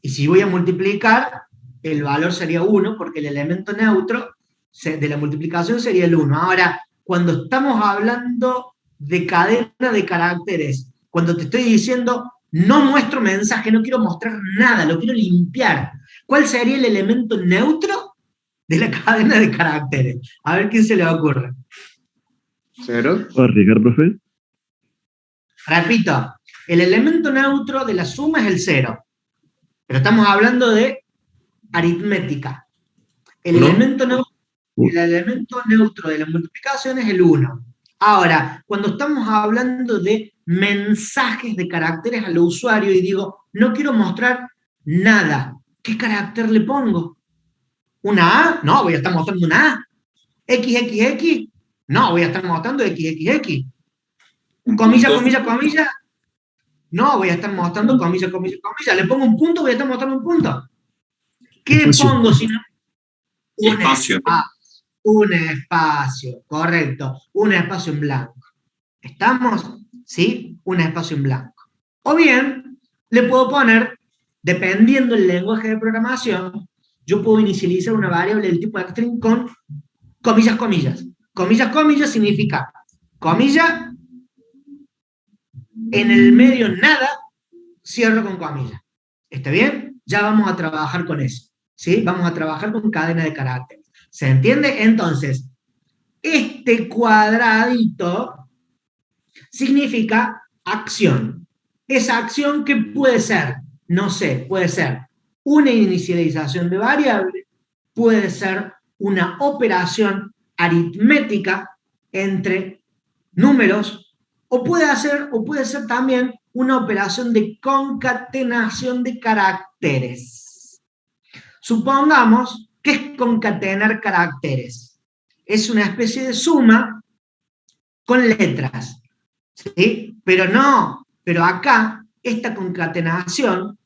S1: y si voy a multiplicar, el valor sería 1, porque el elemento neutro de la multiplicación sería el 1. Ahora, cuando estamos hablando de cadena de caracteres, cuando te estoy diciendo, no muestro mensaje, no quiero mostrar nada, lo quiero limpiar, ¿cuál sería el elemento neutro de la cadena de caracteres? A ver quién se le ocurre.
S5: 0.
S4: ¿Puedo arriesgar, profe?
S1: Repito, el elemento neutro de la suma es el 0, pero estamos hablando de aritmética. El elemento neutro de la multiplicación es el 1. Ahora, cuando estamos hablando de mensajes de caracteres al usuario y digo, no quiero mostrar nada, ¿qué carácter le pongo? ¿Una A? No, voy a estar mostrando una A. ¿XXX? No, voy a estar mostrando XXX. ¿Comilla, comilla, comilla? No, voy a estar mostrando comilla, comilla, comilla. ¿Le pongo un punto? Voy a estar mostrando un punto. ¿Qué le pongo si no? Un espacio. Un espacio, correcto. Un espacio en blanco. ¿Estamos? ¿Sí? Un espacio en blanco. O bien, le puedo poner, dependiendo del lenguaje de programación, yo puedo inicializar una variable del tipo de string con comillas, comillas. Comillas, comillas significa comilla, en el medio nada, cierro con comillas. ¿Está bien? Ya vamos a trabajar con eso. ¿Sí? Vamos a trabajar con cadena de caracteres. ¿Se entiende? Entonces, este cuadradito significa acción. esa acción que puede ser, no sé, puede ser una inicialización de variable, puede ser una operación aritmética entre números, o puede ser también una operación de concatenación de caracteres. Supongamos que es concatenar caracteres. Es una especie de suma con letras, ¿sí? Pero acá esta concatenación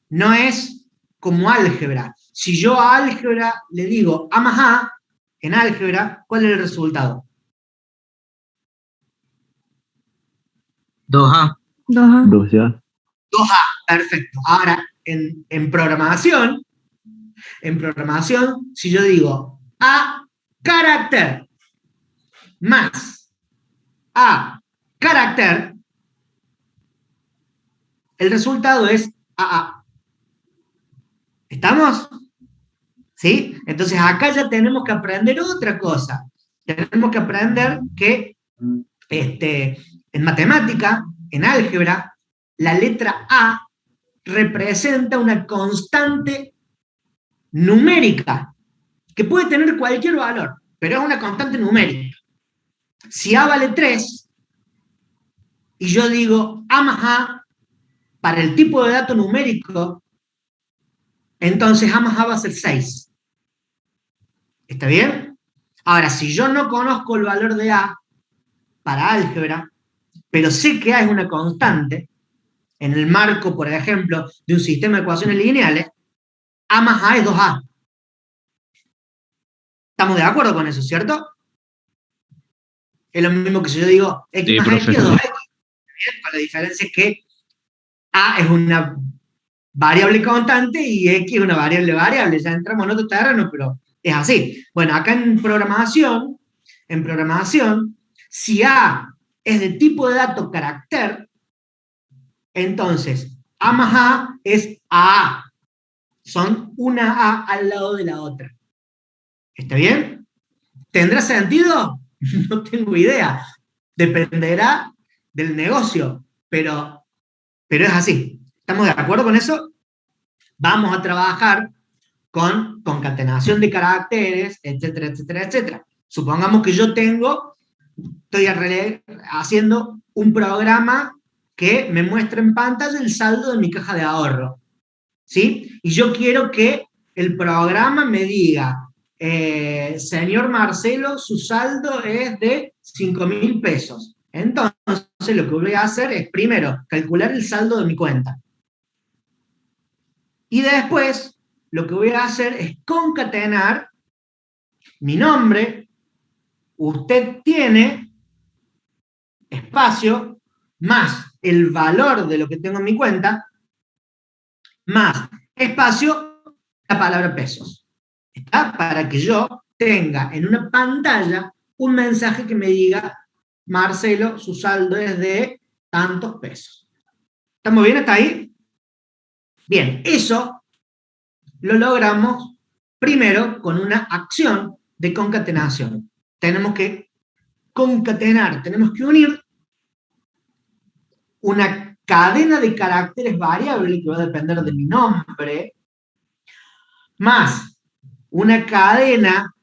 S1: no es como álgebra. Si yo a álgebra le digo A más A, en álgebra, ¿cuál es el resultado?
S3: 2A.
S4: 2 ya.
S1: 2A, perfecto. Ahora, en programación, si yo digo A carácter más A carácter, el resultado es AA. ¿Estamos? ¿Sí? Entonces acá ya tenemos que aprender otra cosa. Tenemos que aprender que en matemática, en álgebra, la letra A representa una constante numérica, que puede tener cualquier valor, pero es una constante numérica. Si A vale 3, y yo digo A más A, para el tipo de dato numérico, entonces A más A va a ser 6. ¿Está bien? Ahora, si yo no conozco el valor de A para álgebra, pero sé que A es una constante, en el marco, por ejemplo, de un sistema de ecuaciones lineales, A más A es 2A. ¿Estamos de acuerdo con eso, cierto? Es lo mismo que si yo digo X más X es 2X. Bien, con la diferencia es que A es una variable constante y X es una variable. Ya entramos en otro terreno, pero es así. Bueno, acá en programación, si A es de tipo de dato carácter, entonces A más A es AA. Son una A al lado de la otra. ¿Está bien? ¿Tendrá sentido? No tengo idea. Dependerá del negocio, pero es así. ¿Estamos de acuerdo con eso? Vamos a trabajar con concatenación de caracteres, etcétera, etcétera, etcétera. Supongamos que yo estoy haciendo un programa que me muestra en pantalla el saldo de mi caja de ahorro, ¿sí? Y yo quiero que el programa me diga, señor Marcelo, su saldo es de 5.000 pesos. Entonces, lo que voy a hacer es, primero, calcular el saldo de mi cuenta. Y después, lo que voy a hacer es concatenar mi nombre, usted tiene, espacio, más el valor de lo que tengo en mi cuenta, más espacio, la palabra pesos. ¿Está? Para que yo tenga en una pantalla un mensaje que me diga, Marcelo, su saldo es de tantos pesos. ¿Estamos bien hasta ahí? Bien, eso lo logramos primero con una acción de concatenación. Tenemos que concatenar, tenemos que unir una cadena de caracteres variable que va a depender de mi nombre, más una cadena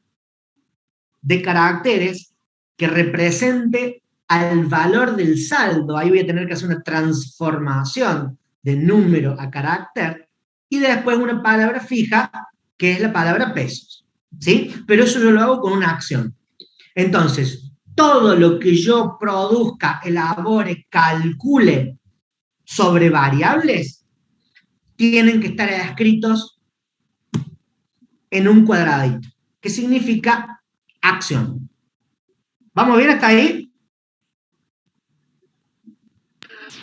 S1: de caracteres que represente al valor del saldo. Ahí voy a tener que hacer una transformación de número a carácter, y después una palabra fija, que es la palabra pesos, ¿sí? Pero eso yo lo hago con una acción. Entonces, todo lo que yo produzca, elabore, calcule sobre variables, tienen que estar escritos en un cuadradito, que significa acción. ¿Vamos bien hasta ahí?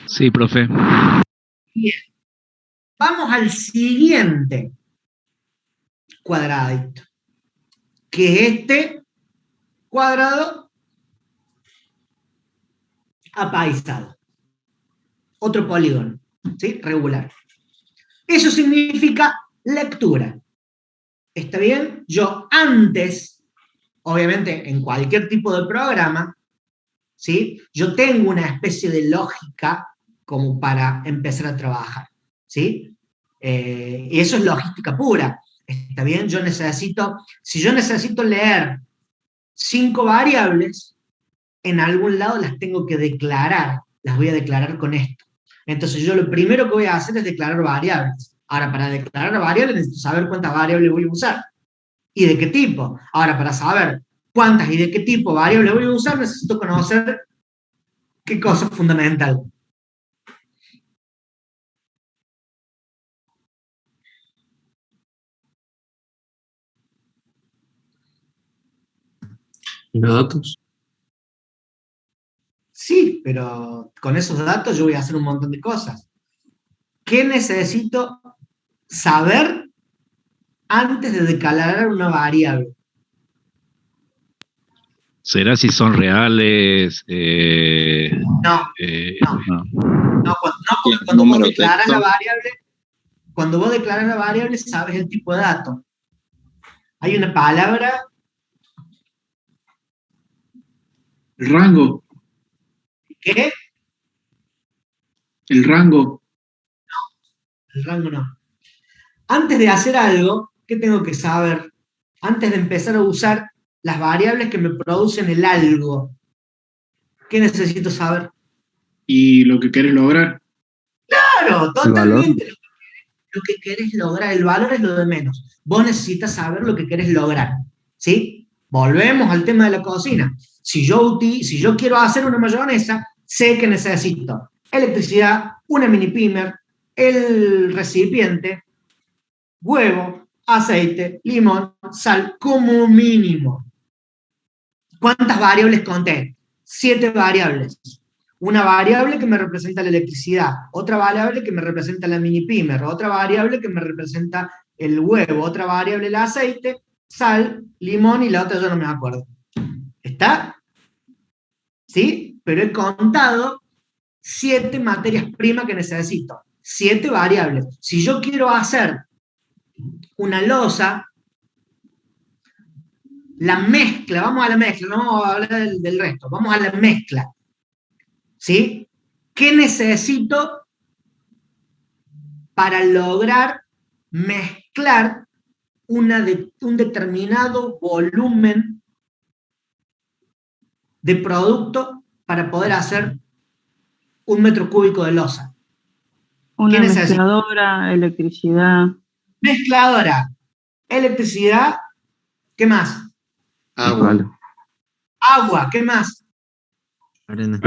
S9: Sí, profe.
S1: Bien. Vamos al siguiente cuadradito, que es este cuadrado apaisado. Otro polígono, ¿sí? Regular. Eso significa lectura. ¿Está bien? Yo antes, obviamente en cualquier tipo de programa, ¿sí? Yo tengo una especie de lógica como para empezar a trabajar, ¿sí? Y eso es logística pura. ¿Está bien? Si yo necesito leer 5 variables, en algún lado las tengo que declarar, las voy a declarar con esto. Entonces yo lo primero que voy a hacer es declarar variables. Ahora, para declarar variables necesito saber cuántas variables voy a usar y de qué tipo. Ahora, para saber cuántas y de qué tipo variables voy a usar, necesito conocer qué cosa es fundamental.
S8: Datos.
S1: Sí, pero con esos datos yo voy a hacer un montón de cosas. ¿Qué necesito saber antes de declarar una variable?
S9: ¿Será si son reales?
S1: No, porque cuando vos declaras la variable, sabes el tipo de dato. Hay una palabra.
S3: El rango.
S1: ¿Qué?
S3: El rango.
S1: El rango no. Antes de hacer algo, ¿qué tengo que saber? Antes de empezar a usar las variables que me producen el algo, ¿qué necesito saber?
S3: Y lo que querés lograr.
S1: Claro,
S4: El valor.
S1: totalmente. Lo que querés lograr, el valor es lo de menos. Vos necesitas saber lo que querés lograr, ¿sí? Volvemos al tema de la cocina. Si yo quiero hacer una mayonesa, sé que necesito electricidad, una mini pimer, el recipiente, huevo, aceite, limón, sal, como mínimo. ¿Cuántas variables conté? 7 variables. Una variable que me representa la electricidad, otra variable que me representa la mini pimer, otra variable que me representa el huevo, otra variable el aceite, sal, limón y la otra yo no me acuerdo. ¿Está? ¿Sí? Pero he contado 7 materias primas que necesito, 7 variables. Si yo quiero hacer una losa, la mezcla, vamos a la mezcla, no vamos a hablar del resto, vamos a la mezcla. ¿Sí? ¿Qué necesito para lograr mezclar un determinado volumen de producto para poder hacer 1 metro cúbico de losa?
S10: Una
S1: ¿Qué necesito?
S10: mezcladora, electricidad.
S1: Mezcladora, electricidad, ¿qué más?
S5: Agua.
S1: Agua, ¿qué más?
S8: Arena.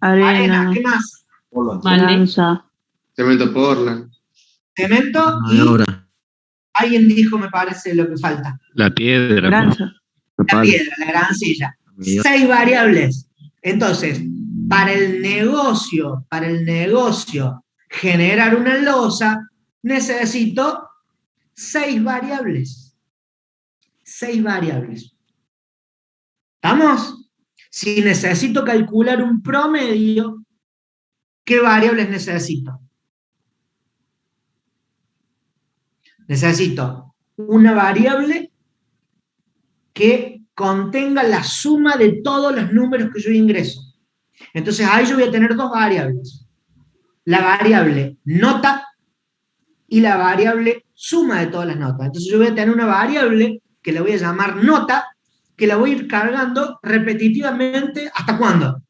S1: Arena, ¿qué más?
S10: Balanza.
S5: Cemento Portland.
S1: Cemento y
S8: Ahora.
S1: alguien dijo, me parece, lo que falta.
S9: La piedra.
S10: Granza.
S1: La piedra, la grancilla. 6 variables. Entonces, para el negocio generar una losa, necesito 6 variables. 6 variables. ¿Estamos? Si necesito calcular un promedio, ¿qué variables necesito? Necesito una variable que contenga la suma de todos los números que yo ingreso. Entonces ahí yo voy a tener 2 variables. La variable nota y la variable suma de todas las notas. Entonces yo voy a tener una variable que la voy a llamar nota, que la voy a ir cargando repetitivamente. ¿Hasta cuándo?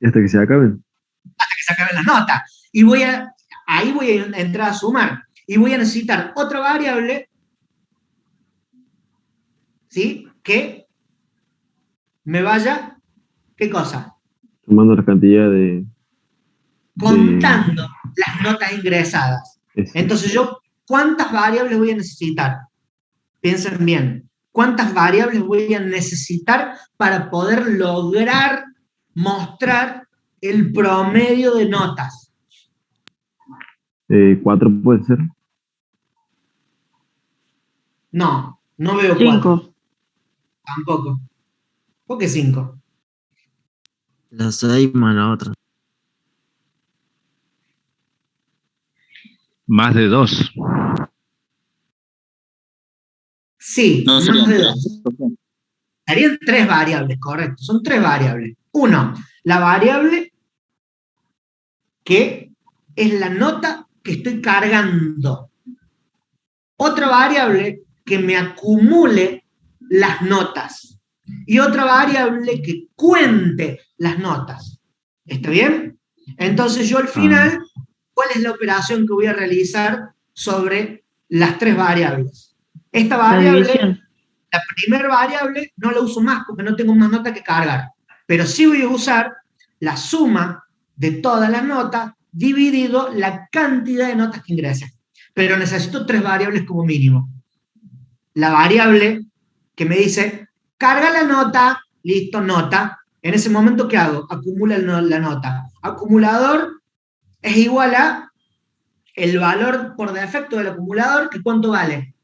S4: Hasta que se acaben.
S1: Hasta que se acaben las notas. Y ahí voy a entrar a sumar. Y voy a necesitar otra variable, ¿sí? Que me vaya, ¿qué cosa?
S4: Sumando la cantidad de...
S1: Contando las notas ingresadas.
S4: Eso.
S1: Entonces yo, ¿cuántas variables voy a necesitar? Piensen bien. ¿Cuántas variables voy a necesitar para poder lograr mostrar el promedio de notas?
S4: 4 puede ser.
S1: No, no veo
S10: 5.
S1: 4. Tampoco. ¿Por qué 5?
S8: La 6 más la otra.
S9: Más de 2.
S1: Sí,
S7: No,
S1: más
S7: serían
S1: de
S7: tres.
S1: 2. Serían 3 variables, correcto. Son 3 variables. Uno, la variable que es la nota que estoy cargando. Otra variable que me acumule las notas. Y otra variable que cuente las notas. ¿Está bien? Entonces yo al final, ¿cuál es la operación que voy a realizar sobre las 3 variables? Esta
S10: La
S1: variable,
S10: división.
S1: la primera variable, no la uso más porque no tengo más notas que cargar. Pero sí voy a usar la suma de todas las notas dividido la cantidad de notas que ingresé. Pero necesito 3 variables como mínimo. La variable que me dice, carga la nota, listo, nota. En ese momento, ¿qué hago? Acumula la nota. Acumulador es igual a el valor por defecto del acumulador, que ¿cuánto vale?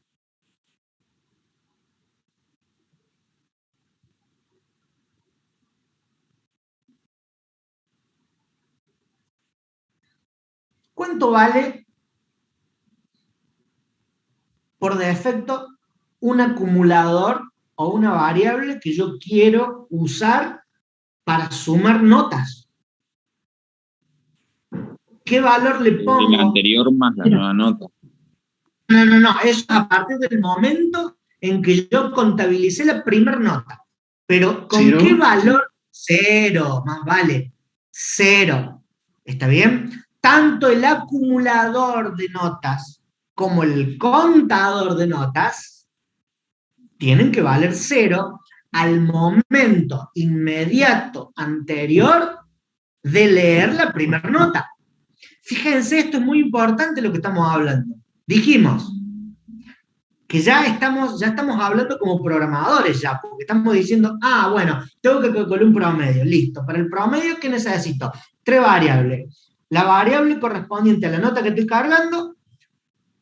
S1: ¿Cuánto vale por defecto un acumulador o una variable que yo quiero usar para sumar notas? ¿Qué valor le pongo?
S7: El anterior más la nueva nota.
S1: No, eso es a partir del momento en que yo contabilicé la primera nota. Pero ¿con
S3: ¿Cero?
S1: qué valor? 0, más vale. 0. ¿Está bien? Tanto el acumulador de notas como el contador de notas tienen que valer 0 al momento inmediato anterior de leer la primera nota. Fíjense, esto es muy importante lo que estamos hablando. Dijimos que ya estamos hablando como programadores ya, porque estamos diciendo, bueno, tengo que calcular un promedio, listo. Para el promedio, ¿qué necesito? 3 variables. La variable correspondiente a la nota que estoy cargando,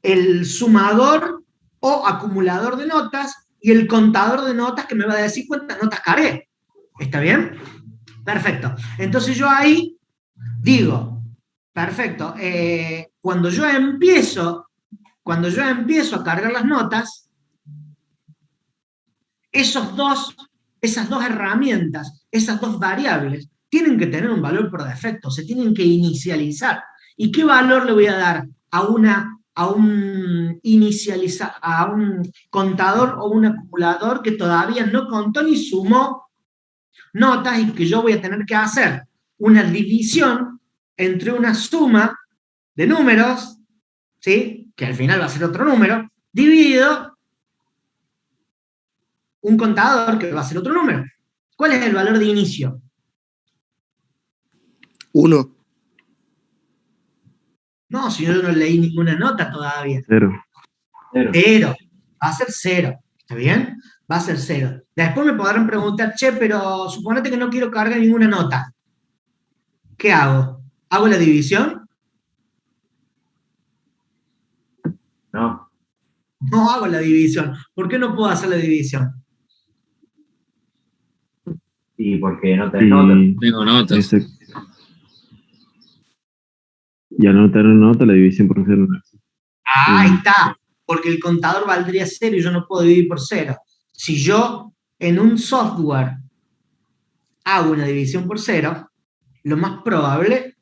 S1: el sumador o acumulador de notas y el contador de notas que me va a decir cuántas notas cargué. ¿Está bien? Perfecto. Entonces yo ahí digo, perfecto, cuando yo empiezo a cargar las notas, esas dos herramientas, esas 2 variables, tienen que tener un valor por defecto, se tienen que inicializar. ¿Y qué valor le voy a dar a un contador o un acumulador que todavía no contó ni sumó notas y que yo voy a tener que hacer una división entre una suma de números, ¿sí?, que al final va a ser otro número, dividido un contador que va a ser otro número? ¿Cuál es el valor de inicio?
S11: 1.
S1: No, si yo no leí ninguna nota todavía.
S4: 0.
S1: 0. Va a ser 0. ¿Está bien? Va a ser 0. Después me podrán preguntar, che, pero suponete que no quiero cargar ninguna nota. ¿Qué hago? ¿Hago la división?
S12: No.
S1: No hago la división. ¿Por qué no puedo hacer la división?
S12: Sí, porque no tenés notas.
S7: Tengo notas.
S4: Y al no tener nota, la división por 0 no existe.
S1: Ahí está. Porque el contador valdría 0 y yo no puedo dividir por 0. Si yo en un software hago una división por 0, lo más probable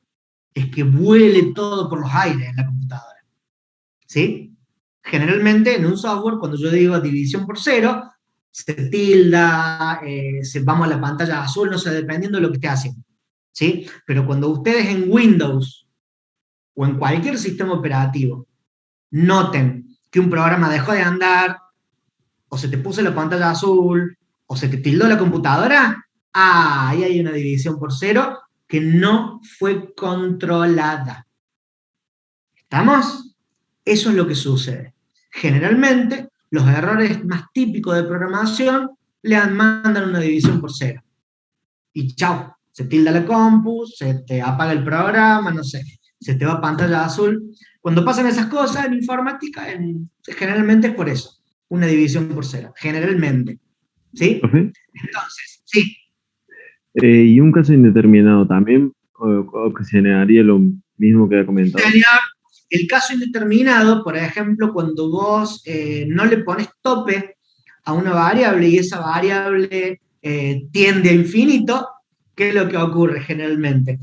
S1: es que vuele todo por los aires en la computadora. ¿Sí? Generalmente en un software, cuando yo digo división por 0, se tilda, vamos a la pantalla azul, no sé, dependiendo de lo que esté haciendo. ¿Sí? Pero cuando ustedes en Windows o en cualquier sistema operativo noten que un programa dejó de andar, o se te puso la pantalla azul, o se te tildó la computadora, ahí hay una división por 0 que no fue controlada. ¿Estamos? Eso es lo que sucede. Generalmente, los errores más típicos de programación le mandan una división por 0. Y chao, se tilda la compu, se te apaga el programa, no sé, se te va a pantalla azul. Cuando pasan esas cosas en informática, generalmente es por eso, una división por 0, generalmente. ¿Sí?
S4: ¿Profe?
S1: Entonces, sí.
S4: ¿Y un caso indeterminado también ocasionaría lo mismo que ha comentado?
S1: Señor, el caso indeterminado, por ejemplo, cuando vos no le pones tope a una variable y esa variable tiende a infinito, ¿qué es lo que ocurre generalmente?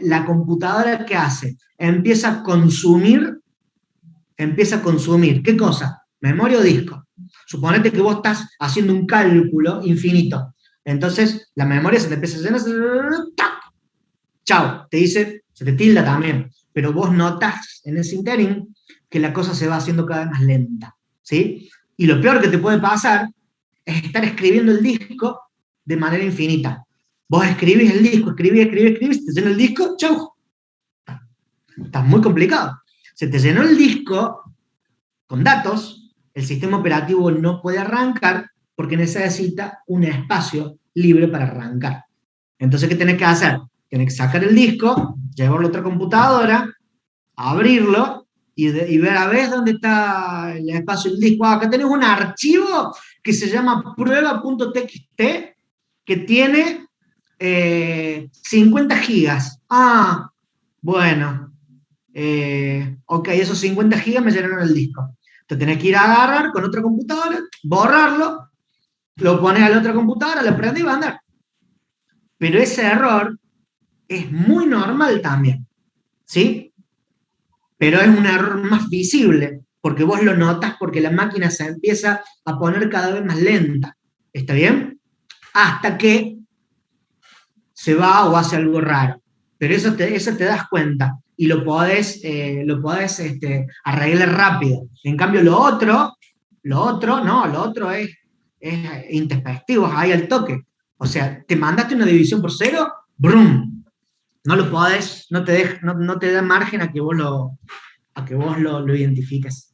S1: La computadora, ¿qué hace? Empieza a consumir, ¿qué cosa? ¿Memoria o disco? Suponete que vos estás haciendo un cálculo infinito, entonces la memoria se te empieza a llenar, ¡tac! Chao, te dice, se te tilda también, pero vos notas en ese interín que la cosa se va haciendo cada vez más lenta, ¿sí? Y lo peor que te puede pasar es estar escribiendo el disco de manera infinita. Vos escribís el disco, escribís, te llena el disco, chau. Está muy complicado. Se te llenó el disco con datos, el sistema operativo no puede arrancar porque necesita un espacio libre para arrancar. Entonces, ¿qué tenés que hacer? Tenés que sacar el disco, llevarlo a otra computadora, abrirlo y ver a ver dónde está el espacio del disco. Acá tenés un archivo que se llama prueba.txt que tiene 50 gigas. Ah, bueno. Ok, esos 50 gigas me llenaron el disco. Te tenés que ir a agarrar con otra computadora, borrarlo, lo pones a la otra computadora, lo prendes y va a andar. Pero ese error es muy normal también, ¿sí? Pero es un error más visible, porque vos lo notas porque la máquina se empieza a poner cada vez más lenta. ¿Está bien? Hasta que se va o hace algo raro. Pero eso te das cuenta y lo podés arreglar rápido. En cambio, lo otro es introspectivo, ahí al toque. O sea, te mandaste una división por cero, ¡brum! No lo podés, no te da margen a que vos lo identifiques.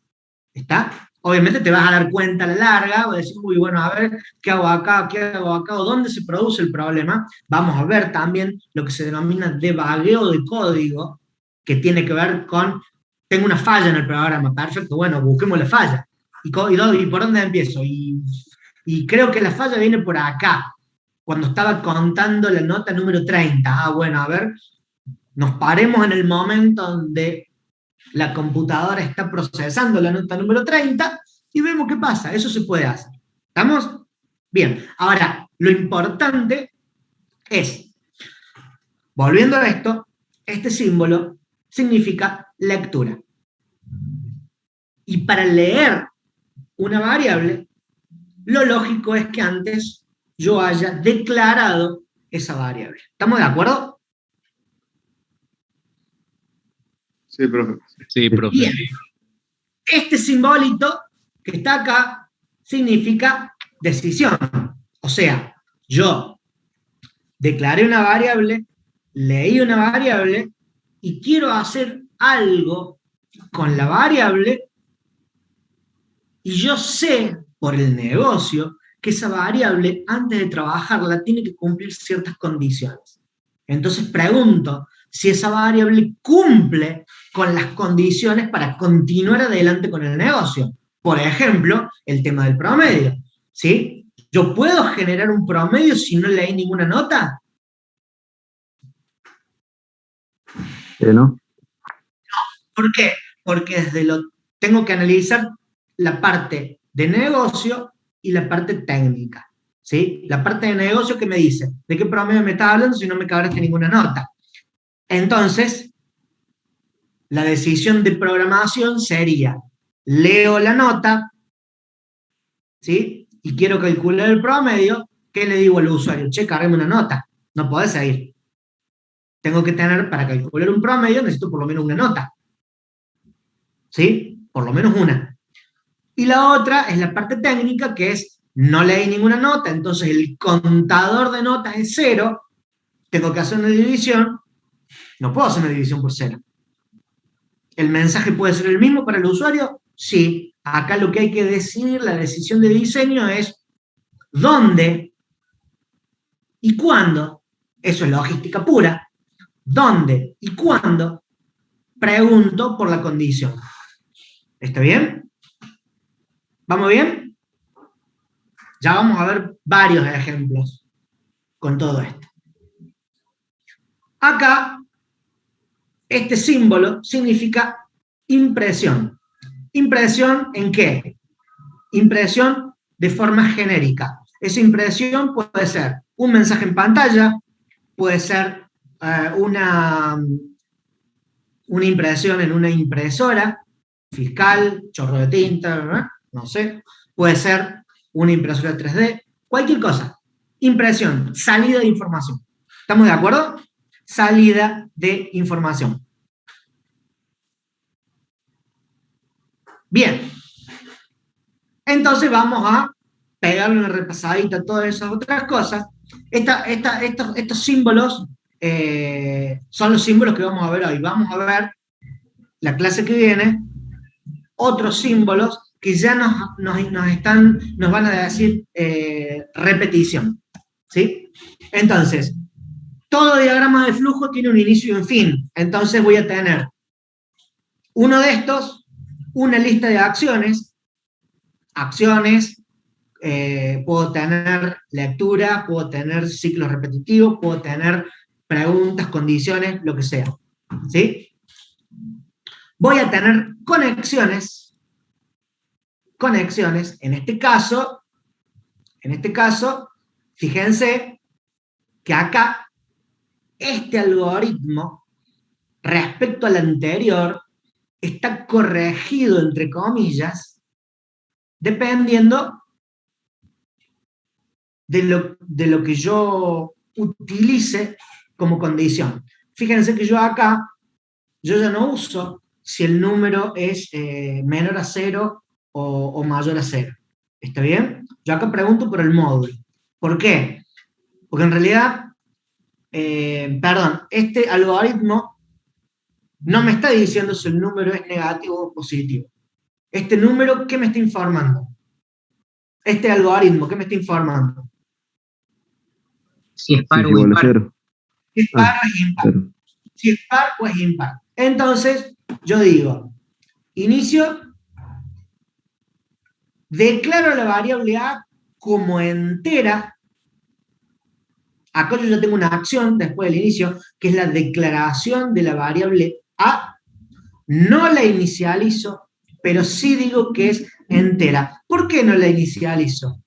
S1: ¿Está? Obviamente te vas a dar cuenta a la larga, vas a decir, uy, bueno, a ver, ¿qué hago acá? ¿O dónde se produce el problema? Vamos a ver también lo que se denomina debugueo de código, que tiene que ver con, tengo una falla en el programa, perfecto, bueno, busquemos la falla. ¿Y por dónde empiezo? Y creo que la falla viene por acá, cuando estaba contando la nota número 30. Ah, bueno, a ver, nos paremos en el momento donde la computadora está procesando la nota número 30 y vemos qué pasa. Eso se puede hacer. ¿Estamos? Bien. Ahora, lo importante es, volviendo a esto, este símbolo significa lectura. Y para leer una variable, lo lógico es que antes yo haya declarado esa variable. ¿Estamos de acuerdo?
S5: Sí, profe.
S9: Sí, profe.
S1: Bien. Este simbolito que está acá significa decisión. O sea, yo declaré una variable, leí una variable y quiero hacer algo con la variable y yo sé por el negocio que esa variable, antes de trabajarla, tiene que cumplir ciertas condiciones. Entonces pregunto si esa variable cumple con las condiciones para continuar adelante con el negocio. Por ejemplo, el tema del promedio, ¿sí? ¿Yo puedo generar un promedio si no leí ninguna nota?
S4: ¿No?
S1: ¿Por qué? Porque tengo que analizar la parte de negocio y la parte técnica, ¿sí? La parte de negocio que me dice, ¿de qué promedio me estás hablando si no me cobraste ninguna nota? Entonces, la decisión de programación sería, leo la nota, ¿sí? Y quiero calcular el promedio, ¿qué le digo al usuario? Che, cargueme una nota, no podés seguir. Tengo que tener, para calcular un promedio, necesito por lo menos una nota. ¿Sí? Por lo menos una. Y la otra es la parte técnica, que es, no leí ninguna nota, entonces el contador de notas es 0, tengo que hacer una división, no puedo hacer una división por 0. ¿El mensaje puede ser el mismo para el usuario? Sí. Acá lo que hay que decidir, la decisión de diseño es dónde y cuándo. Eso es logística pura. ¿Dónde y cuándo? Pregunto por la condición. ¿Está bien? ¿Vamos bien? Ya vamos a ver varios ejemplos con todo esto. Acá, este símbolo significa impresión. ¿Impresión en qué? Impresión de forma genérica. Esa impresión puede ser un mensaje en pantalla, puede ser una impresión en una impresora fiscal, chorro de tinta, no sé, puede ser una impresora 3D, cualquier cosa. Impresión, salida de información. ¿Estamos de acuerdo? Salida de información. Bien. Entonces vamos a pegarle una repasadita a todas esas otras cosas. Estos símbolos son los símbolos que vamos a ver hoy. Vamos a ver la clase que viene otros símbolos que ya nos van a decir repetición. ¿Sí? Entonces, todo diagrama de flujo tiene un inicio y un fin. Entonces voy a tener uno de estos, una lista de acciones, puedo tener lectura, puedo tener ciclos repetitivos, puedo tener preguntas, condiciones, lo que sea. ¿Sí? Voy a tener conexiones, en este caso, fíjense que acá, este algoritmo, respecto al anterior, está corregido, entre comillas, dependiendo de lo que yo utilice como condición. Fíjense que yo acá, yo ya no uso si el número es menor a 0 o mayor a 0. ¿Está bien? Yo acá pregunto por el módulo. ¿Por qué? Porque en realidad, este algoritmo no me está diciendo si el número es negativo o positivo. Este número, ¿qué me está informando? Este algoritmo, ¿qué me está informando?
S6: Si es par o impar.
S1: Si es par o es impar. Si es par o es impar. Entonces, yo digo, inicio, declaro la variable A como entera. Acá yo ya tengo una acción después del inicio, que es la declaración de la variable A. No la inicializo, pero sí digo que es entera. ¿Por qué no la inicializo?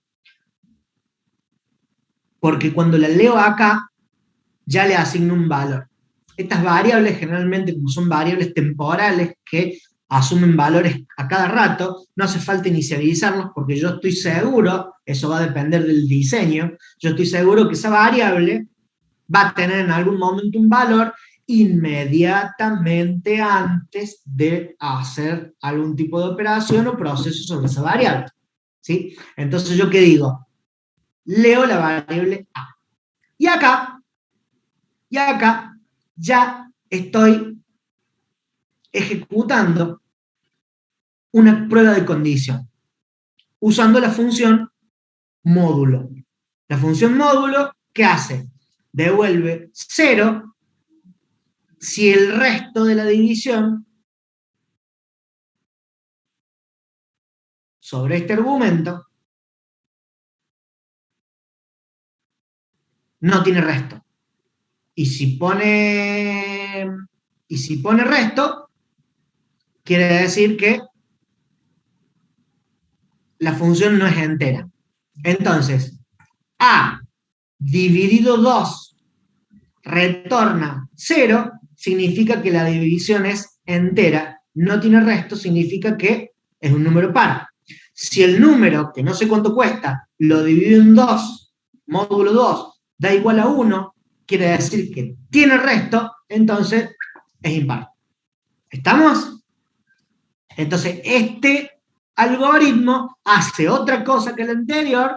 S1: Porque cuando la leo acá, ya le asigno un valor. Estas variables generalmente, como son variables temporales que asumen valores a cada rato, no hace falta inicializarlos porque yo estoy seguro, eso va a depender del diseño, yo estoy seguro que esa variable va a tener en algún momento un valor inmediatamente antes de hacer algún tipo de operación o proceso sobre esa variable. ¿Sí? Entonces, ¿yo qué digo? Leo la variable A. Y acá ya estoy ejecutando una prueba de condición usando la función módulo. La función módulo, ¿qué hace? Devuelve 0 si el resto de la división sobre este argumento no tiene resto. Y si pone resto, quiere decir que la función no es entera. Entonces, A dividido 2 retorna 0, significa que la división es entera. No tiene resto, significa que es un número par. Si el número, que no sé cuánto cuesta, lo divido en 2, módulo 2, da igual a 1, quiere decir que tiene resto, entonces es impar. ¿Estamos? Entonces, este algoritmo hace otra cosa que el anterior,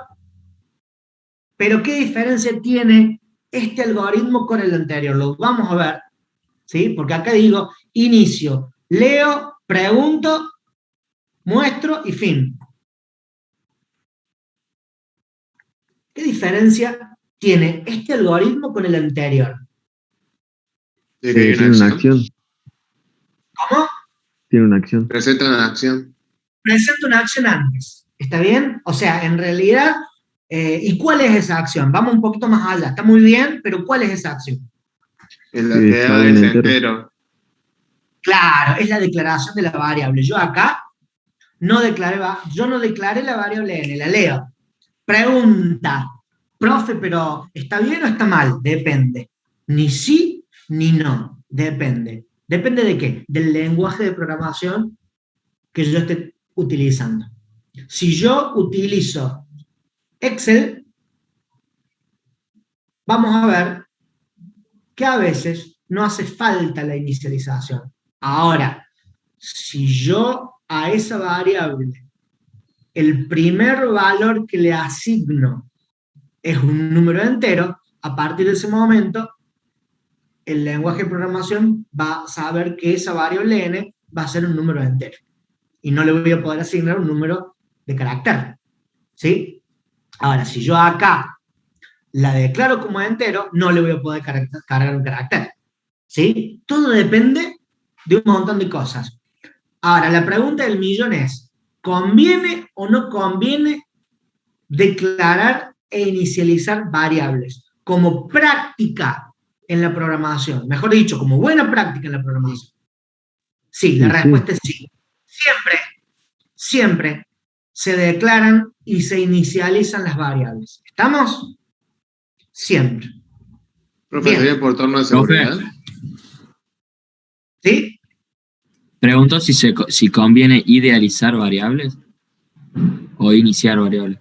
S1: pero ¿qué diferencia tiene este algoritmo con el anterior? Lo vamos a ver, ¿sí? Porque acá digo, inicio, leo, pregunto, muestro y fin. ¿Qué diferencia tiene este algoritmo con el anterior?
S5: Tiene
S4: una acción.
S1: ¿Cómo?
S4: Tiene una acción.
S5: Presenta una acción.
S1: Presenta una acción antes. ¿Está bien? O sea, en realidad, ¿y cuál es esa acción? Vamos un poquito más allá. Está muy bien, pero ¿cuál es esa acción?
S5: Es la que A es entero.
S1: Claro, es la declaración de la variable. Yo acá yo no declaré la variable n, la leo. Pregunta, profe, pero ¿está bien o está mal? Depende. Ni sí ni no, depende. ¿Depende de qué? Del lenguaje de programación que yo esté utilizando. Si yo utilizo Excel, vamos a ver que a veces no hace falta la inicialización. Ahora, si yo a esa variable, el primer valor que le asigno es un número entero, a partir de ese momento, el lenguaje de programación va a saber que esa variable n va a ser un número entero. Y no le voy a poder asignar un número de carácter. ¿Sí? Ahora, si yo acá la declaro como entero, no le voy a poder cargar un carácter. ¿Sí? Todo depende de un montón de cosas. Ahora, la pregunta del millón es, ¿conviene o no conviene declarar e inicializar variables como práctica en la programación? Mejor dicho, como buena práctica en la programación. Sí, la respuesta es sí. Siempre se declaran y se inicializan las variables. ¿Estamos? Siempre.
S5: Profe, ¿sería por torno de seguridad?
S1: ¿Sí?
S11: Pregunto si conviene idealizar variables o iniciar variables.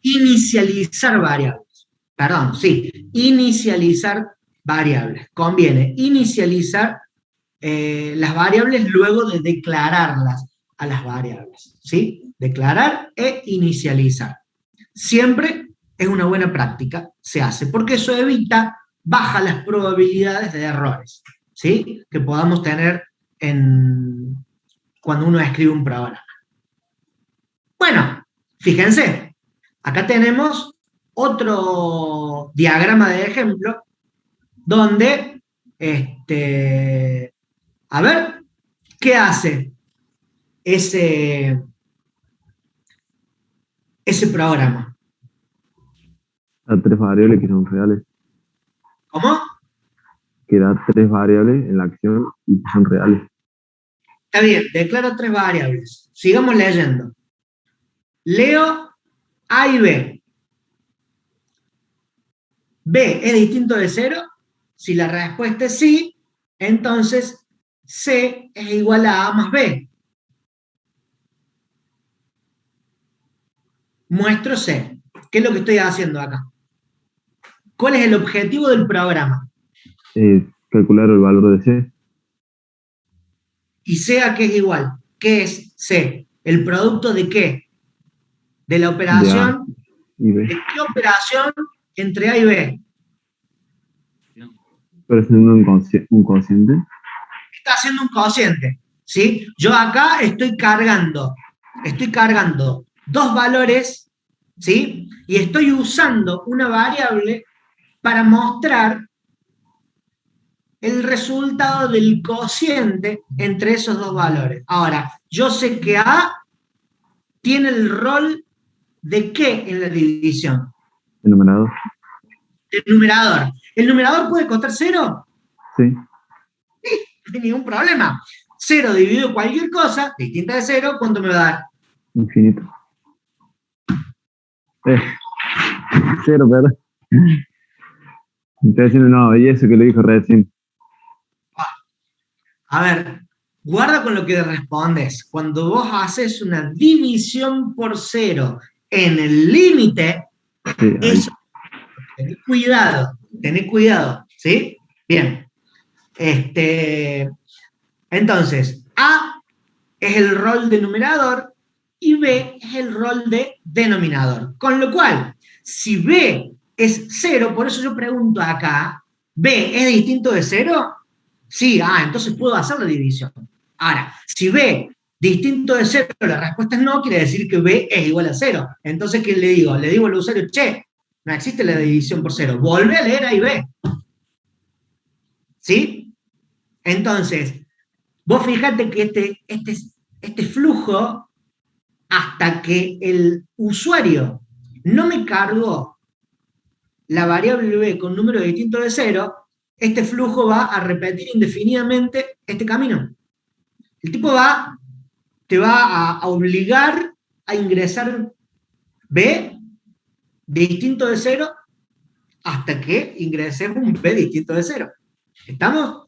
S1: Inicializar variables. Perdón, sí. Inicializar variables. Conviene inicializar las variables luego de declararlas a las variables. ¿Sí? Declarar e inicializar. Siempre es una buena práctica, se hace, porque eso baja las probabilidades de errores, ¿sí? Que podamos tener cuando uno escribe un programa. Bueno, fíjense, acá tenemos otro diagrama de ejemplo donde, a ver, ¿qué hace ese programa?
S4: Da 3 variables que son reales.
S1: ¿Cómo?
S4: Que da 3 variables en la acción y que son reales.
S1: Está bien, declaro 3 variables. Sigamos leyendo. Leo A y B. B es distinto de 0. Si la respuesta es sí, entonces C es igual a A más B. Muestro C. ¿Qué es lo que estoy haciendo acá? ¿Cuál es el objetivo del programa?
S4: Calcular el valor de C.
S1: ¿Y C a qué es igual? ¿Qué es C? ¿El producto de qué? De la operación.
S4: De A y B.
S1: ¿De qué operación entre A y B?
S4: Pero es un cociente.
S1: Está haciendo un cociente, ¿sí? Yo acá estoy cargando 2 valores, ¿sí? Y estoy usando una variable para mostrar el resultado del cociente entre esos 2 valores. Ahora, yo sé que A tiene el rol de ¿qué en la división?
S4: El numerador.
S1: El numerador. ¿El numerador puede costar 0?
S4: Sí.
S1: No hay ningún problema. 0 dividido cualquier cosa, distinta de 0, ¿cuánto me va a dar?
S4: Infinito. 0, ¿verdad? Estoy diciendo no, y eso que le dijo recién.
S1: A ver, guarda con lo que respondes. Cuando vos haces una división por 0 en el límite,
S4: Sí,
S1: eso, tenés cuidado, ¿sí? Bien. Entonces, A es el rol de numerador y B es el rol de denominador. Con lo cual, si B es 0, por eso yo pregunto acá, ¿B es distinto de 0? Sí, entonces puedo hacer la división. Ahora, si B distinto de 0, la respuesta es no, quiere decir que B es igual a 0. Entonces, ¿qué le digo? Le digo al usuario, che, no existe la división por 0. Volvé a leer A y B. ¿Sí? Entonces, vos fíjate que este flujo, hasta que el usuario no me cargó la variable B con número distinto de 0, este flujo va a repetir indefinidamente este camino. El tipo va te va a obligar a ingresar B distinto de 0 hasta que ingreses un B distinto de 0. ¿Estamos?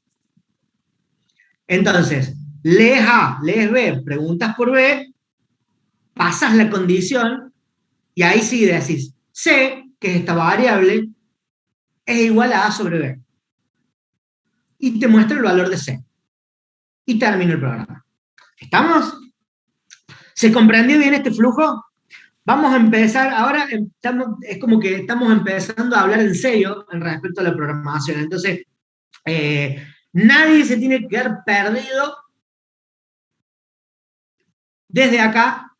S1: Entonces, lees A, lees B, preguntas por B, pasas la condición, y ahí sí decís, C, que es esta variable, es igual a A sobre B. Y te muestra el valor de C. Y termina el programa. ¿Estamos? ¿Se comprendió bien este flujo? Vamos a empezar, ahora es como que estamos empezando a hablar en serio en respecto a la programación. Entonces, nadie se tiene que quedar perdido desde acá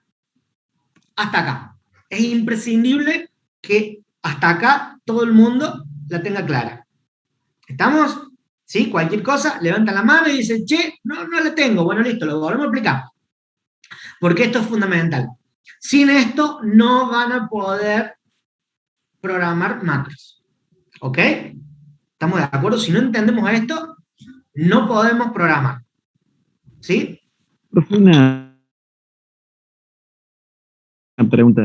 S1: hasta acá. Es imprescindible que hasta acá todo el mundo la tenga clara. ¿Estamos? ¿Sí? Cualquier cosa, levanta la mano y dice, che, no la tengo. Bueno, listo, lo volvemos a explicar. Porque esto es fundamental. Sin esto no van a poder programar macros. ¿Ok? ¿Estamos de acuerdo? Si no entendemos esto, no podemos programar. ¿Sí?
S4: Una pregunta.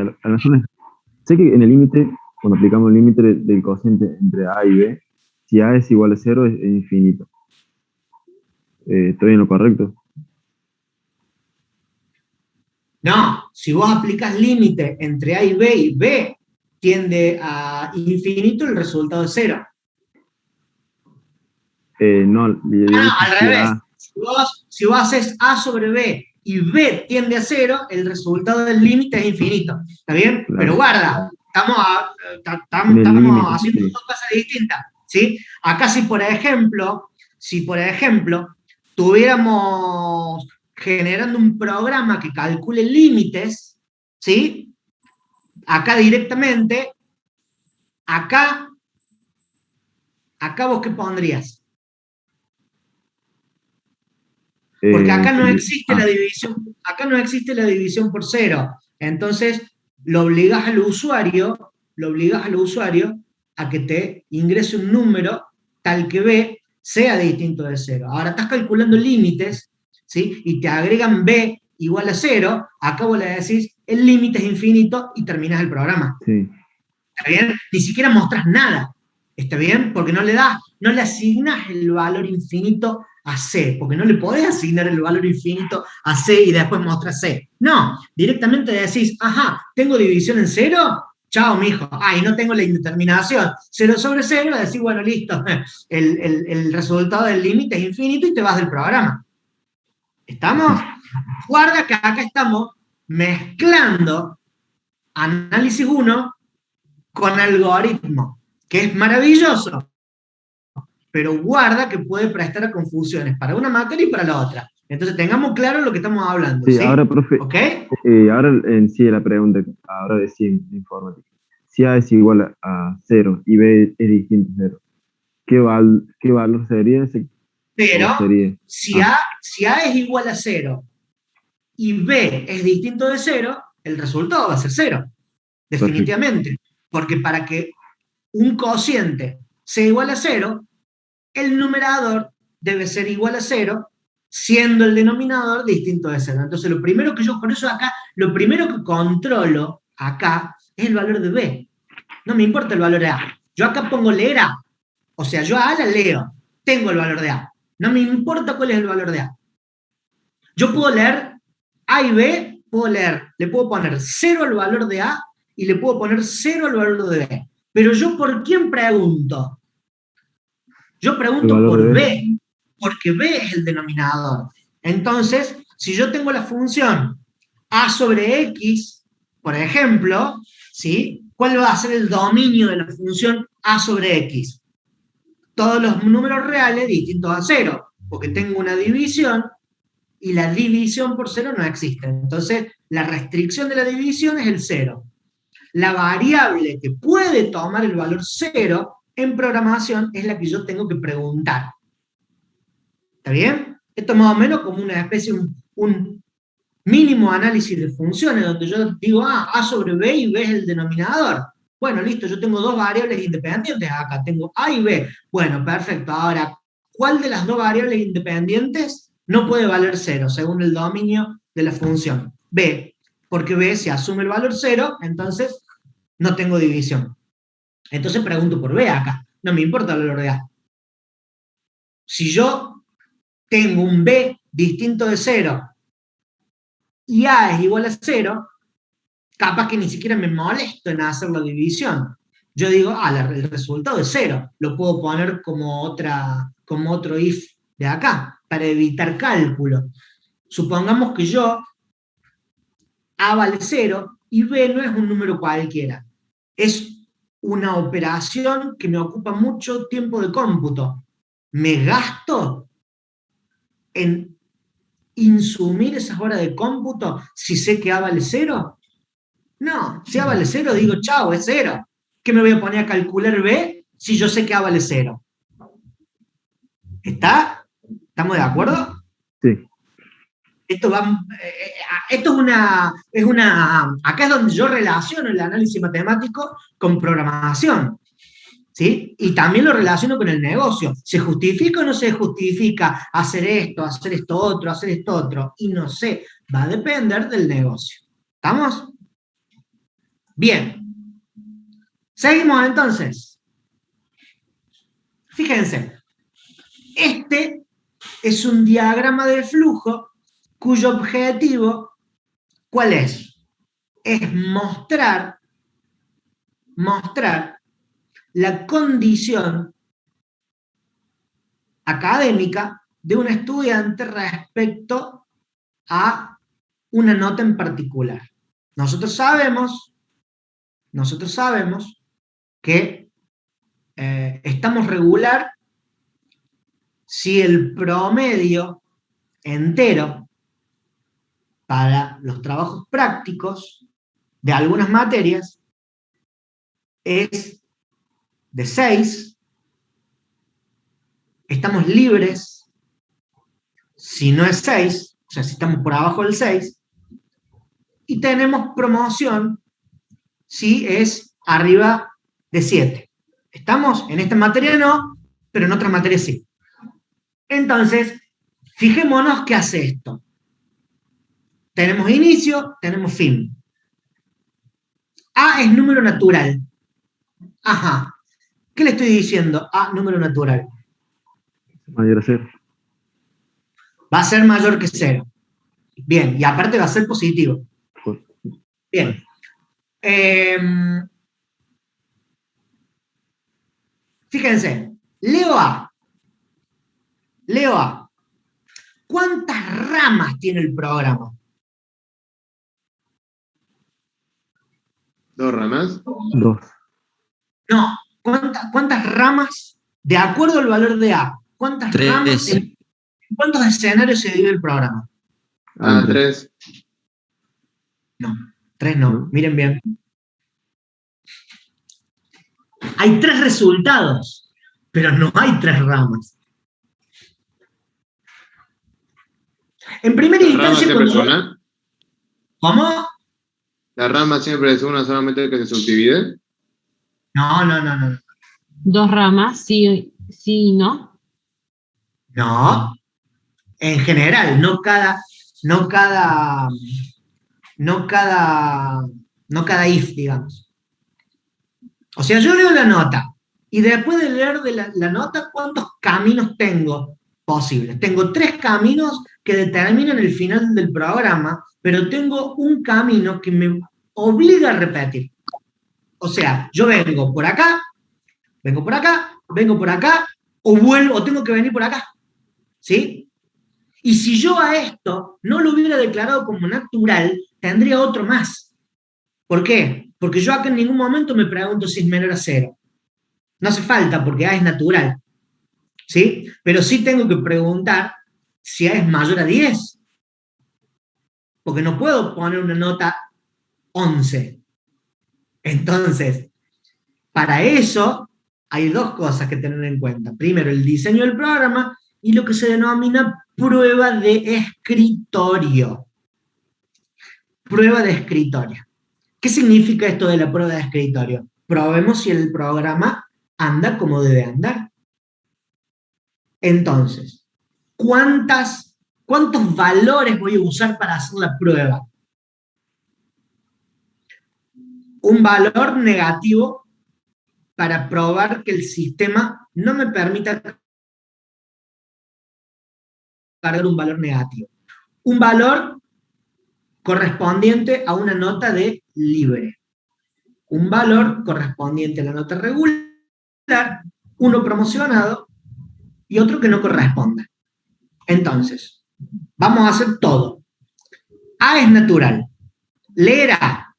S4: Sé que en el límite, cuando aplicamos el límite del cociente entre A y B, si A es igual a 0 es infinito. ¿Estoy en lo correcto?
S1: No, si vos aplicas límite entre A y B tiende a infinito, el resultado es 0.
S4: No,
S1: al revés. Si vos haces A sobre B y B tiende a 0, el resultado del límite es infinito. ¿Está bien? Claro. Pero guarda, estamos haciendo dos cosas distintas. ¿Sí? Acá si por ejemplo tuviéramos generando un programa que calcule límites, ¿sí? Acá directamente, acá vos ¿qué pondrías? Porque acá no existe la división por 0. Entonces, lo obligas al usuario a que te ingrese un número tal que B sea distinto de 0. Ahora estás calculando límites, ¿sí? Y te agregan B igual a 0, acá vos le decís, el límite es infinito y terminás el programa.
S4: Sí.
S1: ¿Está bien? Ni siquiera mostrás nada. ¿Está bien? Porque no le asignas el valor infinito a C, porque no le podés asignar el valor infinito a C y después mostrar C. No, directamente decís, ajá, ¿tengo división en 0? Chao, mijo. Y no tengo la indeterminación. 0 sobre 0, decís, bueno, listo, el resultado del límite es infinito y te vas del programa. ¿Estamos? Guarda que acá estamos mezclando análisis 1 con algoritmo, que es maravilloso, pero guarda que puede prestar a confusiones para una materia y para la otra. Entonces tengamos claro lo que estamos hablando.
S4: Sí, ahora, profe,
S1: ¿Okay?
S4: Ahora en sí la pregunta, ahora de informática. Si A es igual a 0 y B es distinto a 0, ¿qué valor sería ese?
S1: Pero si A es igual a 0 y B es distinto de 0, el resultado va a ser 0, definitivamente. Porque para que un cociente sea igual a 0, el numerador debe ser igual a 0, siendo el denominador distinto de 0. Entonces lo primero que por eso acá, lo primero que controlo acá es el valor de B. No me importa el valor de A. Yo acá pongo leer A. O sea, yo a A la leo. Tengo el valor de A. No me importa cuál es el valor de A. Yo puedo leer A y B, le puedo poner 0 al valor de A y le puedo poner 0 al valor de B. Pero yo ¿por quién pregunto? Yo pregunto por B, porque B es el denominador. Entonces, si yo tengo la función A sobre X, por ejemplo, ¿sí? ¿Cuál va a ser el dominio de la función A sobre X? Todos los números reales distintos a 0, porque tengo una división y la división por 0 no existe. Entonces, la restricción de la división es el 0. La variable que puede tomar el valor 0 en programación es la que yo tengo que preguntar. ¿Está bien? Esto es más o menos como una especie, un mínimo análisis de funciones, donde yo digo, A sobre B y B es el denominador. Bueno, listo, yo tengo dos variables independientes acá, tengo A y B. Bueno, perfecto. Ahora, ¿cuál de las dos variables independientes no puede valer 0, según el dominio de la función b, porque b se asume el valor 0, entonces no tengo división. Entonces pregunto por b acá, no me importa el valor de a. Si yo tengo un b distinto de 0 y a es igual a 0, capaz que ni siquiera me molesto en hacer la división. Yo digo, el resultado es 0, lo puedo poner como otro if de acá, para evitar cálculo. Supongamos que a vale 0 y b no es un número cualquiera. Es una operación que me ocupa mucho tiempo de cómputo. ¿Me gasto en insumir esas horas de cómputo si sé que a vale 0? No, si a vale 0 digo, chao, es 0. ¿Qué me voy a poner a calcular b si yo sé que a vale 0? ¿Estamos de acuerdo?
S4: Sí.
S1: Esto es una. Acá es donde yo relaciono el análisis matemático con programación. ¿Sí? Y también lo relaciono con el negocio. ¿Se justifica o no se justifica hacer esto otro? Y no sé, va a depender del negocio. ¿Estamos? Bien. Seguimos entonces. Fíjense. Este es un diagrama de flujo cuyo objetivo, ¿cuál es? Es mostrar la condición académica de un estudiante respecto a una nota en particular. Nosotros sabemos que estamos regular si el promedio entero para los trabajos prácticos de algunas materias es de 6, estamos libres si no es 6, o sea, si estamos por abajo del 6, y tenemos promoción si es arriba de 7. ¿Estamos? En esta materia no, pero en otras materias sí. Entonces, fijémonos qué hace esto. Tenemos inicio, tenemos fin. A es número natural. Ajá. ¿Qué le estoy diciendo a número natural?
S4: Mayor a 0.
S1: Va a ser mayor que 0. Bien, y aparte va a ser positivo. Bien. Fíjense, leo A. ¿Cuántas ramas tiene el programa?
S5: 2 ramas.
S4: 2.
S1: No, ¿cuántas ramas, de acuerdo al valor de A? ¿Cuántas
S8: 3.
S1: ramas, en cuántos escenarios se divide el programa?
S5: 3.
S1: No, 3 no. Miren bien. Hay 3 resultados, pero no hay 3 ramas. En primera
S5: ¿La rama
S1: instancia,
S5: siempre es una?
S1: ¿Cómo?
S5: ¿La rama siempre es una solamente que se subdivide?
S1: No.
S10: 2 ramas, sí y no.
S1: No. En general, no cada if, digamos. O sea, yo leo la nota, y después de leer la nota, ¿cuántos caminos tengo posibles? Tengo 3 caminos que determinan el final del programa, pero tengo un camino que me obliga a repetir. O sea, yo vengo por acá, o tengo que venir por acá. ¿Sí? Y si yo a esto no lo hubiera declarado como natural, tendría otro más. ¿Por qué? Porque yo acá en ningún momento me pregunto si es menor a 0. No hace falta, porque A es natural. ¿Sí? Pero sí tengo que preguntar si A es mayor a 10. Porque no puedo poner una nota 11. Entonces, para eso hay 2 cosas que tener en cuenta. Primero, el diseño del programa y lo que se denomina prueba de escritorio. Prueba de escritorio. ¿Qué significa esto de la prueba de escritorio? Probemos si el programa anda como debe andar. Entonces, ¿cuántas ¿Cuántos valores voy a usar para hacer la prueba? Un valor negativo para probar que el sistema no me permita cargar un valor negativo. Un valor correspondiente a una nota de libre. Un valor correspondiente a la nota regular, uno promocionado y otro que no corresponda. Entonces, vamos a hacer todo. A es natural. Leer A.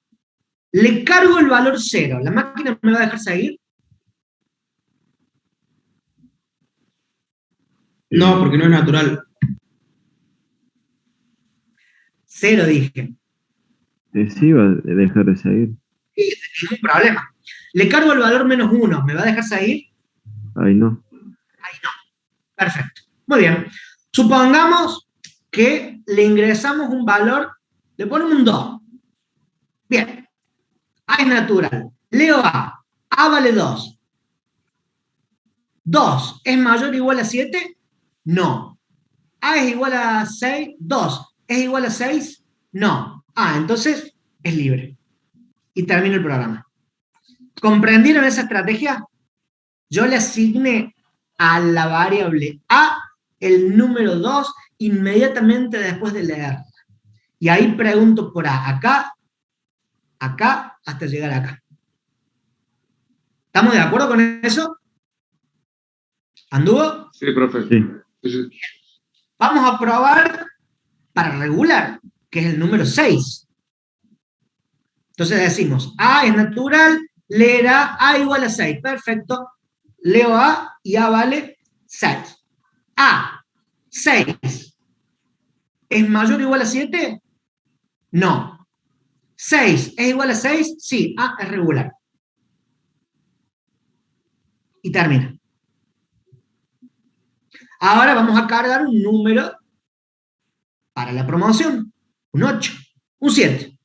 S1: Le cargo el valor 0. ¿La máquina me va a dejar seguir?
S13: No, porque no es natural.
S1: 0 dije.
S4: Sí, va a dejar de seguir.
S1: Sí, sin ningún problema. Le cargo el valor -1. ¿Me va a dejar seguir?
S4: Ahí no.
S1: Ahí no. Perfecto. Muy bien. Supongamos que le ingresamos un valor, le ponemos un 2. Bien. A es natural. Leo A. A vale 2. ¿2 es mayor o igual a 7? No. A es igual a 6. 2 es igual a 6. No. Entonces es libre. Y termino el programa. ¿Comprendieron esa estrategia? Yo le asigné a la variable A el número 2 inmediatamente después de leerla. Y ahí pregunto por A. Acá, hasta llegar acá. ¿Estamos de acuerdo con eso? ¿Anduvo?
S5: Sí, profe.
S4: Sí.
S1: Vamos a probar para regular, que es el número 6. Entonces decimos, A es natural, leer A igual a 6. Perfecto. Leo A y A vale 6. A, 6. ¿Es mayor o igual a 7? No. 6 es igual a 6, sí, A es regular. Y termina. Ahora vamos a cargar un número para la promoción. Un 8, un 7.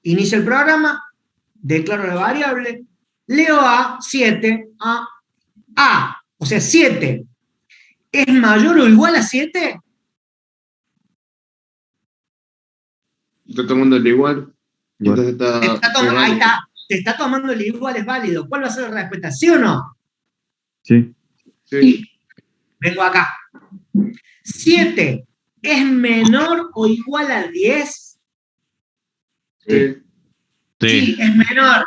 S1: Inicio el programa, declaro la variable, leo A, 7, A. O sea, 7. ¿Es mayor o igual a 7?
S5: Está tomando el igual. Entonces
S1: Ahí está. Te está tomando el igual, es válido. ¿Cuál va a ser la respuesta? ¿Sí o no?
S4: Sí.
S5: Sí.
S1: Vengo acá. 7 es menor o igual a 10.
S5: Sí.
S1: Sí, es menor.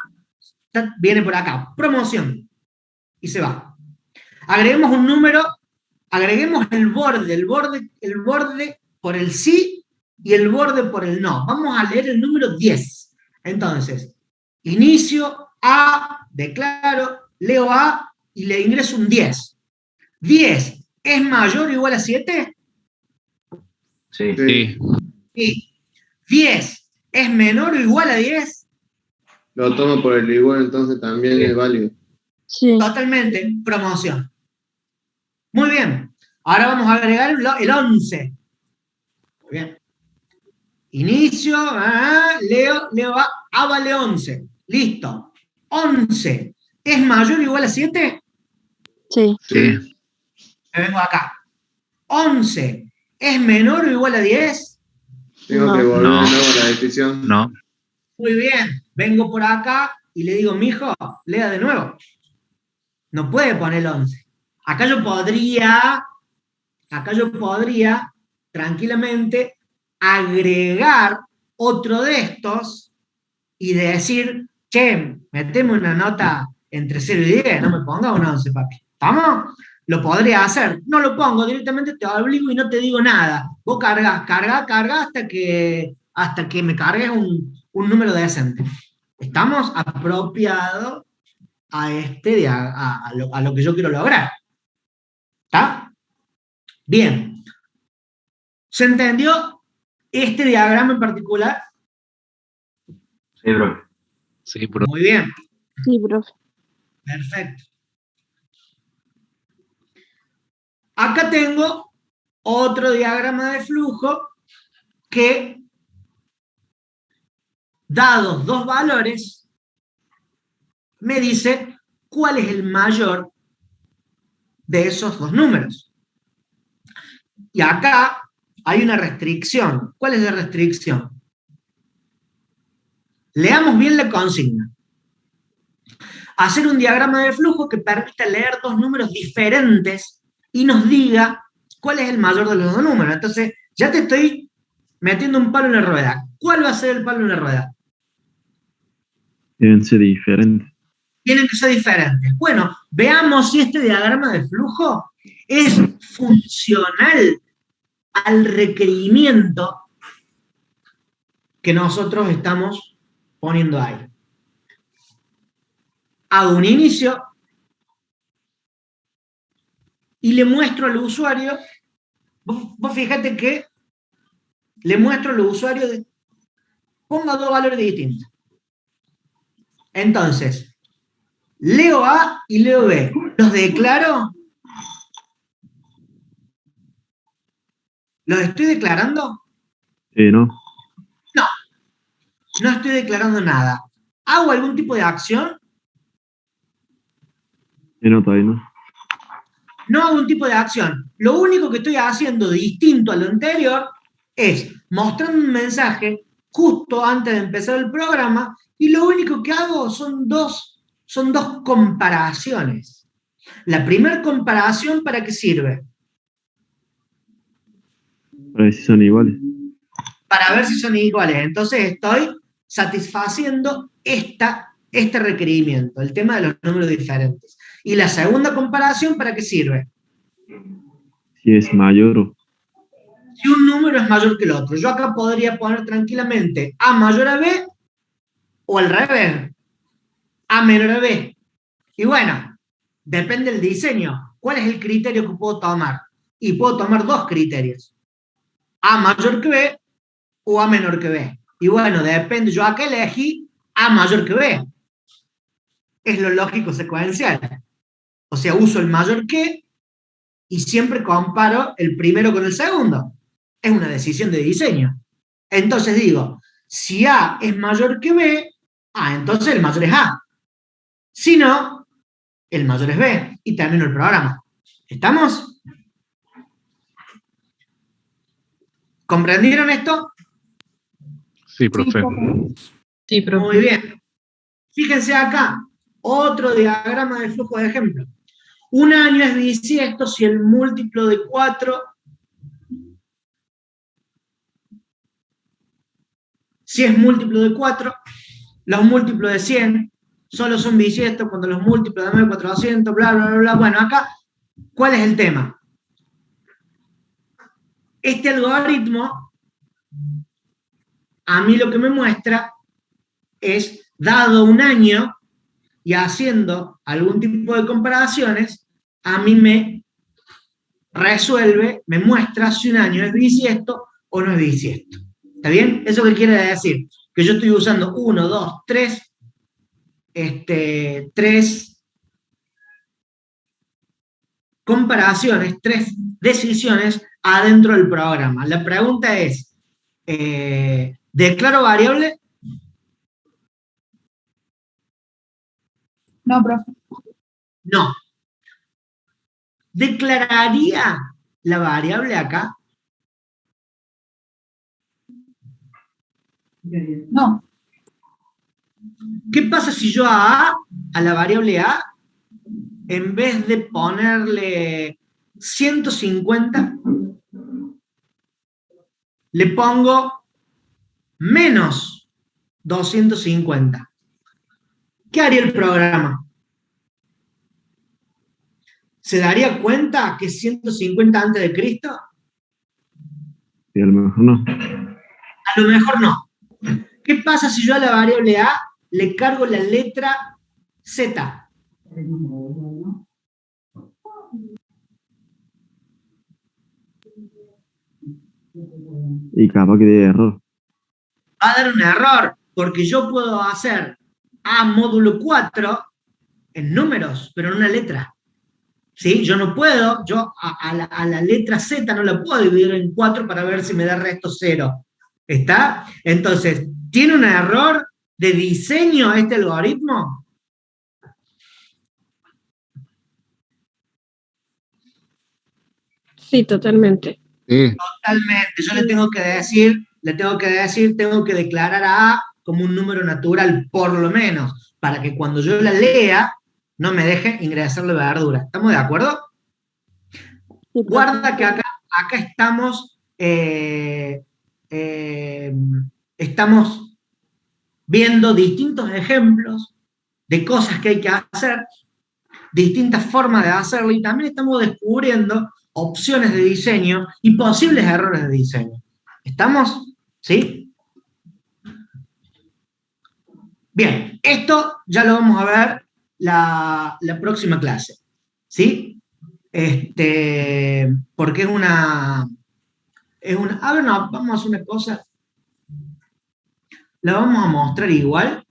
S1: Viene por acá. Promoción. Y se va. Agreguemos un número. Agreguemos el borde por el sí y el borde por el no. Vamos a leer el número 10. Entonces, inicio A, declaro, leo A y le ingreso un 10. 10 es mayor o igual a 7.
S12: Sí.
S1: Sí. 10 es menor o igual a 10.
S5: Lo tomo por el igual, entonces también es válido.
S2: Sí.
S1: Totalmente. Promoción. Muy bien. Ahora vamos a agregar el 11. Muy bien. Inicio, leo A vale 11. Listo. 11. ¿Es mayor o igual a 7?
S2: Sí.
S5: Sí.
S1: Me vengo acá. 11. ¿Es menor o igual a 10?
S5: Tengo que volver de nuevo a la decisión.
S9: No.
S1: Muy bien. Vengo por acá y le digo, mijo, lea de nuevo. No puede poner el 11. Acá yo podría tranquilamente agregar otro de estos y decir, che, meteme una nota entre 0 y 10, no me ponga un 11, papi. ¿Estamos? Lo podría hacer. No lo pongo, directamente te obligo y no te digo nada. Vos carga hasta que me cargues un número decente. Estamos apropiados a lo que yo quiero lograr. ¿Está? Bien. ¿Se entendió este diagrama en particular?
S12: Sí, bro.
S9: Sí, bro.
S1: Muy bien.
S2: Sí, profe.
S1: Perfecto. Acá tengo otro diagrama de flujo que, dados dos valores, me dice cuál es el mayor de esos dos números. Y acá hay una restricción. ¿Cuál es la restricción? Leamos bien la consigna. Hacer un diagrama de flujo que permita leer dos números diferentes y nos diga cuál es el mayor de los dos números. Entonces, ya te estoy metiendo un palo en la rueda. ¿Cuál va a ser el palo en la rueda?
S4: Deben ser diferentes.
S1: Tienen que ser diferentes. Bueno, veamos si este diagrama de flujo es funcional al requerimiento que nosotros estamos poniendo ahí. Hago un inicio y le muestro al usuario, vos fíjate que le muestro al usuario, ponga dos valores distintos. Entonces, leo A y leo B. ¿Los declaro? ¿Los estoy declarando?
S4: No.
S1: No. No estoy declarando nada. ¿Hago algún tipo de acción?
S4: No, todavía no.
S1: No hago un tipo de acción. Lo único que estoy haciendo distinto a lo anterior es mostrando un mensaje justo antes de empezar el programa y lo único que hago son dos comparaciones. La primera comparación, ¿para qué sirve?
S4: Para ver si son iguales.
S1: Para ver si son iguales. Entonces estoy satisfaciendo este requerimiento, el tema de los números diferentes. Y la segunda comparación, ¿para qué sirve?
S4: Si es mayor o...
S1: Si un número es mayor que el otro. Yo acá podría poner tranquilamente A mayor a B o al revés, A menor a B. Y bueno, depende del diseño. ¿Cuál es el criterio que puedo tomar? Y puedo tomar dos criterios. A mayor que B o A menor que B. Y bueno, depende. Yo acá elegí A mayor que B. Es lo lógico secuencial. O sea, uso el mayor que y siempre comparo el primero con el segundo. Es una decisión de diseño. Entonces digo, si A es mayor que B, entonces el mayor es A. Si no, el mayor es B. Y termino el programa. ¿Estamos? ¿Comprendieron esto?
S9: Sí, profe.
S10: Sí, profe.
S1: Muy bien. Fíjense acá, otro diagrama de flujo de ejemplo. Un año es bisiesto si el múltiplo de 4, si es múltiplo de 4, los múltiplos de 100 solo son bisiestos cuando los múltiplos de 9400, bla, bla, bla, bla. Bueno, acá, ¿cuál es el tema? Este algoritmo, a mí lo que me muestra es, dado un año, y haciendo algún tipo de comparaciones, a mí me resuelve, me muestra si un año es bisiesto o no es bisiesto. ¿Está bien? ¿Eso qué quiere decir? Que yo estoy usando 1, 2, 3 comparaciones, 3 decisiones adentro del programa. La pregunta es, ¿declaro variable?
S14: No, profe.
S1: No. ¿Declararía la variable acá?
S14: No.
S1: ¿Qué pasa si yo a la variable A, en vez de ponerle 150, le pongo menos 250? ¿Qué haría el programa? ¿Se daría cuenta que es 150 antes de Cristo?
S4: Y a lo mejor no.
S1: A lo mejor no. ¿Qué pasa si yo a la variable A le cargo la letra Z?
S4: Y capaz que dé error.
S1: Va a dar un error, porque yo puedo hacer A módulo 4 en números, pero en una letra. ¿Sí? Yo no puedo, a la letra Z no la puedo dividir en 4 para ver si me da resto 0. ¿Está? Entonces, ¿tiene un error de diseño este algoritmo?
S10: Sí, totalmente.
S9: Sí.
S1: Totalmente. Yo le tengo que declarar a A como un número natural, por lo menos, para que cuando yo la lea, no me deje ingresarle verdura. ¿Estamos de acuerdo? Guarda que acá estamos, estamos viendo distintos ejemplos de cosas que hay que hacer, distintas formas de hacerlo, y también estamos descubriendo opciones de diseño y posibles errores de diseño. ¿Estamos? ¿Sí? Bien, esto ya lo vamos a ver la próxima clase. ¿Sí? Porque es una... A ver, no, vamos a hacer una cosa. La vamos a mostrar igual,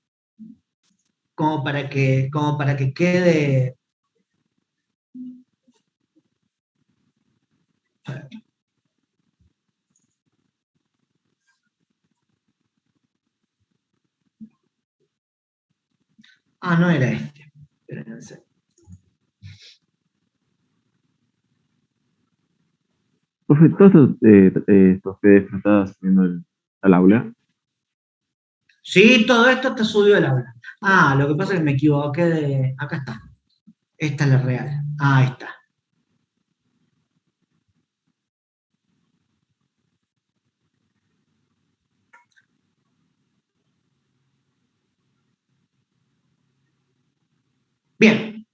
S1: como para que quede... Ah, no era este. Espérense.
S4: Profe, ¿todos estos PDF estás subiendo al aula?
S1: Sí, todo esto está subido al aula. Ah, lo que pasa es que me equivoqué de... Acá está. Esta es la real. Ah, ahí está. Bien.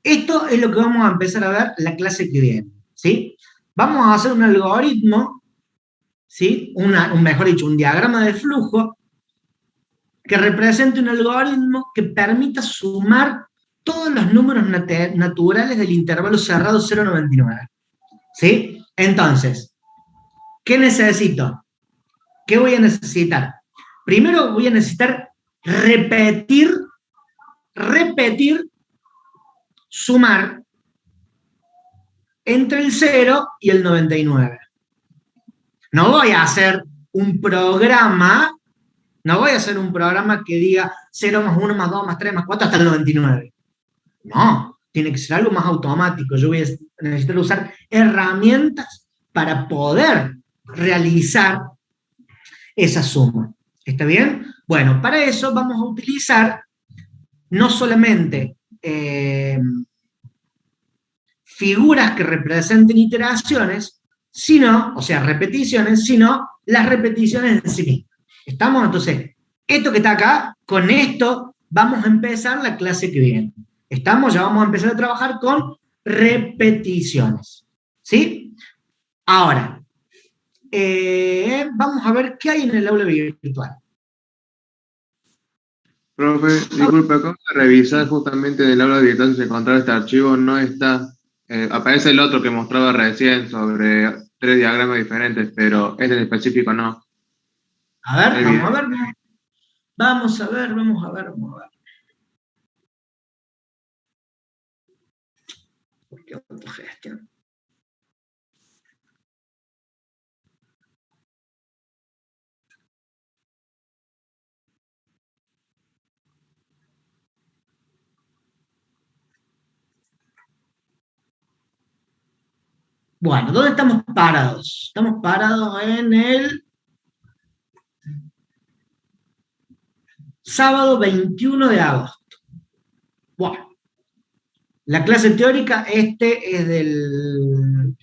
S1: Esto es lo que vamos a empezar a ver la clase que viene, ¿sí? Vamos a hacer un algoritmo, ¿sí? Mejor dicho, un diagrama de flujo que represente un algoritmo que permita sumar todos los números naturales del intervalo cerrado 0,99, ¿sí? Entonces, ¿qué necesito? ¿Qué voy a necesitar? Primero voy a necesitar repetir, sumar entre el 0 y el 99. No voy a hacer un programa que diga 0 más 1 más 2 más 3 más 4 hasta el 99. No, tiene que ser algo más automático. Yo voy a necesitar usar herramientas para poder realizar esa suma. ¿Está bien? Bueno, para eso vamos a utilizar no solamente figuras que representen iteraciones, o sea, repeticiones, sino las repeticiones en sí mismas. ¿Estamos? Entonces, esto que está acá, con esto vamos a empezar la clase que viene. ¿Estamos? Ya vamos a empezar a trabajar con repeticiones. ¿Sí? Ahora, vamos a ver qué hay en el aula virtual.
S5: Profe, disculpe, acabo de revisar justamente en el aula virtual, si encontrar este archivo, no está. Aparece el otro que mostraba recién sobre 3 diagramas diferentes, pero este en específico no.
S1: A ver, vamos a ver. ¿Por qué autogestión? Bueno, ¿dónde estamos parados? Estamos parados en el sábado 21 de agosto. Bueno, la clase teórica, es del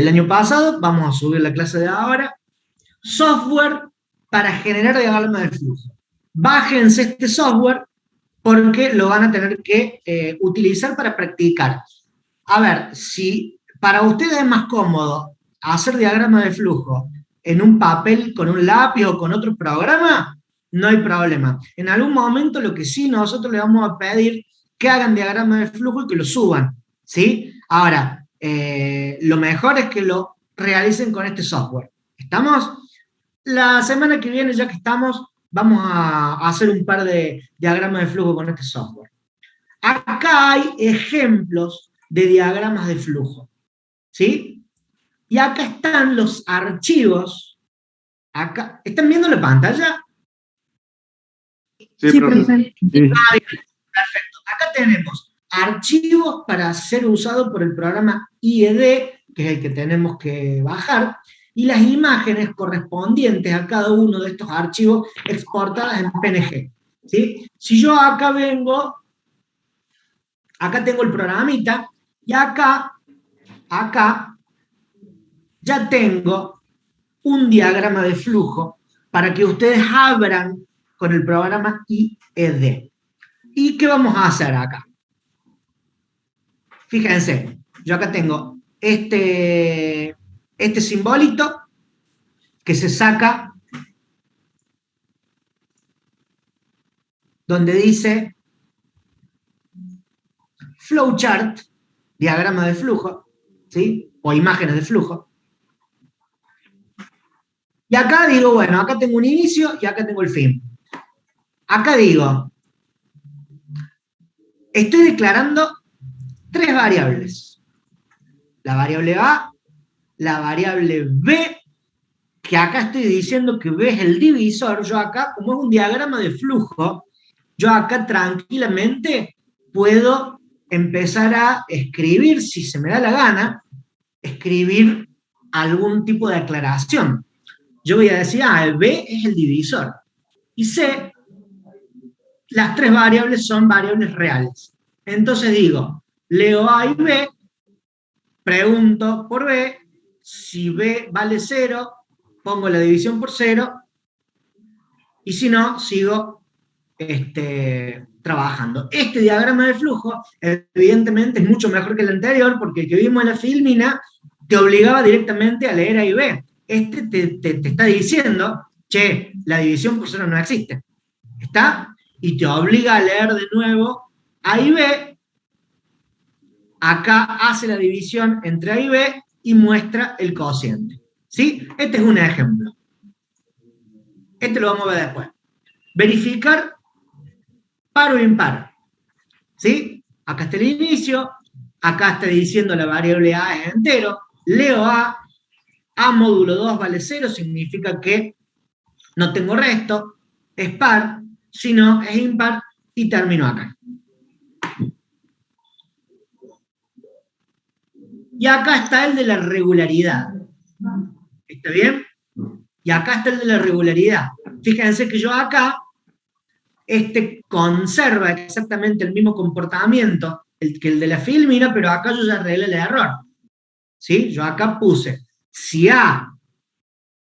S1: año pasado, vamos a subir la clase de ahora. Software para generar diagramas de flujo. Bájense este software porque lo van a tener que utilizar para practicar. A ver, si para ustedes es más cómodo hacer diagramas de flujo en un papel con un lápiz o con otro programa, no hay problema. En algún momento lo que sí nosotros les vamos a pedir que hagan diagramas de flujo y que lo suban, ¿sí? Ahora, lo mejor es que lo realicen con este software. ¿Estamos? La semana que viene, ya que estamos, vamos a hacer un par de diagramas de flujo con este software. Acá hay ejemplos de diagramas de flujo, ¿sí? Y acá están los archivos. Acá, ¿están viendo la pantalla?
S5: Sí, profe.
S1: Perfecto. Acá tenemos archivos para ser usados por el programa IED, que es el que tenemos que bajar, y las imágenes correspondientes a cada uno de estos archivos exportadas en PNG. ¿Sí? Si yo acá vengo, acá tengo el programita, y acá ya tengo un diagrama de flujo para que ustedes abran con el programa IED. ¿Y qué vamos a hacer acá? Fíjense, yo acá tengo este simbolito que se saca donde dice flowchart, diagrama de flujo, ¿sí? O imágenes de flujo. Y acá digo, bueno, acá tengo un inicio y acá tengo el fin. Acá digo, estoy declarando 3 variables. La variable A, la variable B, que acá estoy diciendo que B es el divisor. Yo acá, como es un diagrama de flujo, yo acá tranquilamente puedo empezar a escribir, si se me da la gana, escribir algún tipo de aclaración. Yo voy a decir, el B es el divisor. Y C, las 3 variables son variables reales. Entonces digo, leo A y B, pregunto por B, si B vale 0, pongo la división por 0, y si no, sigo trabajando. Este diagrama de flujo, evidentemente, es mucho mejor que el anterior, porque el que vimos en la filmina te obligaba directamente a leer A y B. Este te está diciendo, che, la división por 0 no existe. ¿Está? Y te obliga a leer de nuevo A y B. Acá hace la división entre A y B y muestra el cociente. ¿Sí? Este es un ejemplo. Este lo vamos a ver después. Verificar par o impar. ¿Sí? Acá está el inicio, acá está diciendo la variable A es entero, leo A módulo 2 vale 0, significa que no tengo resto, es par, si no es impar, y termino acá. Y acá está el de la regularidad. ¿Está bien? Y acá está el de la regularidad. Fíjense que yo acá, conserva exactamente el mismo comportamiento que el de la filmina, pero acá yo ya arreglé el error. ¿Sí? Yo acá puse, si A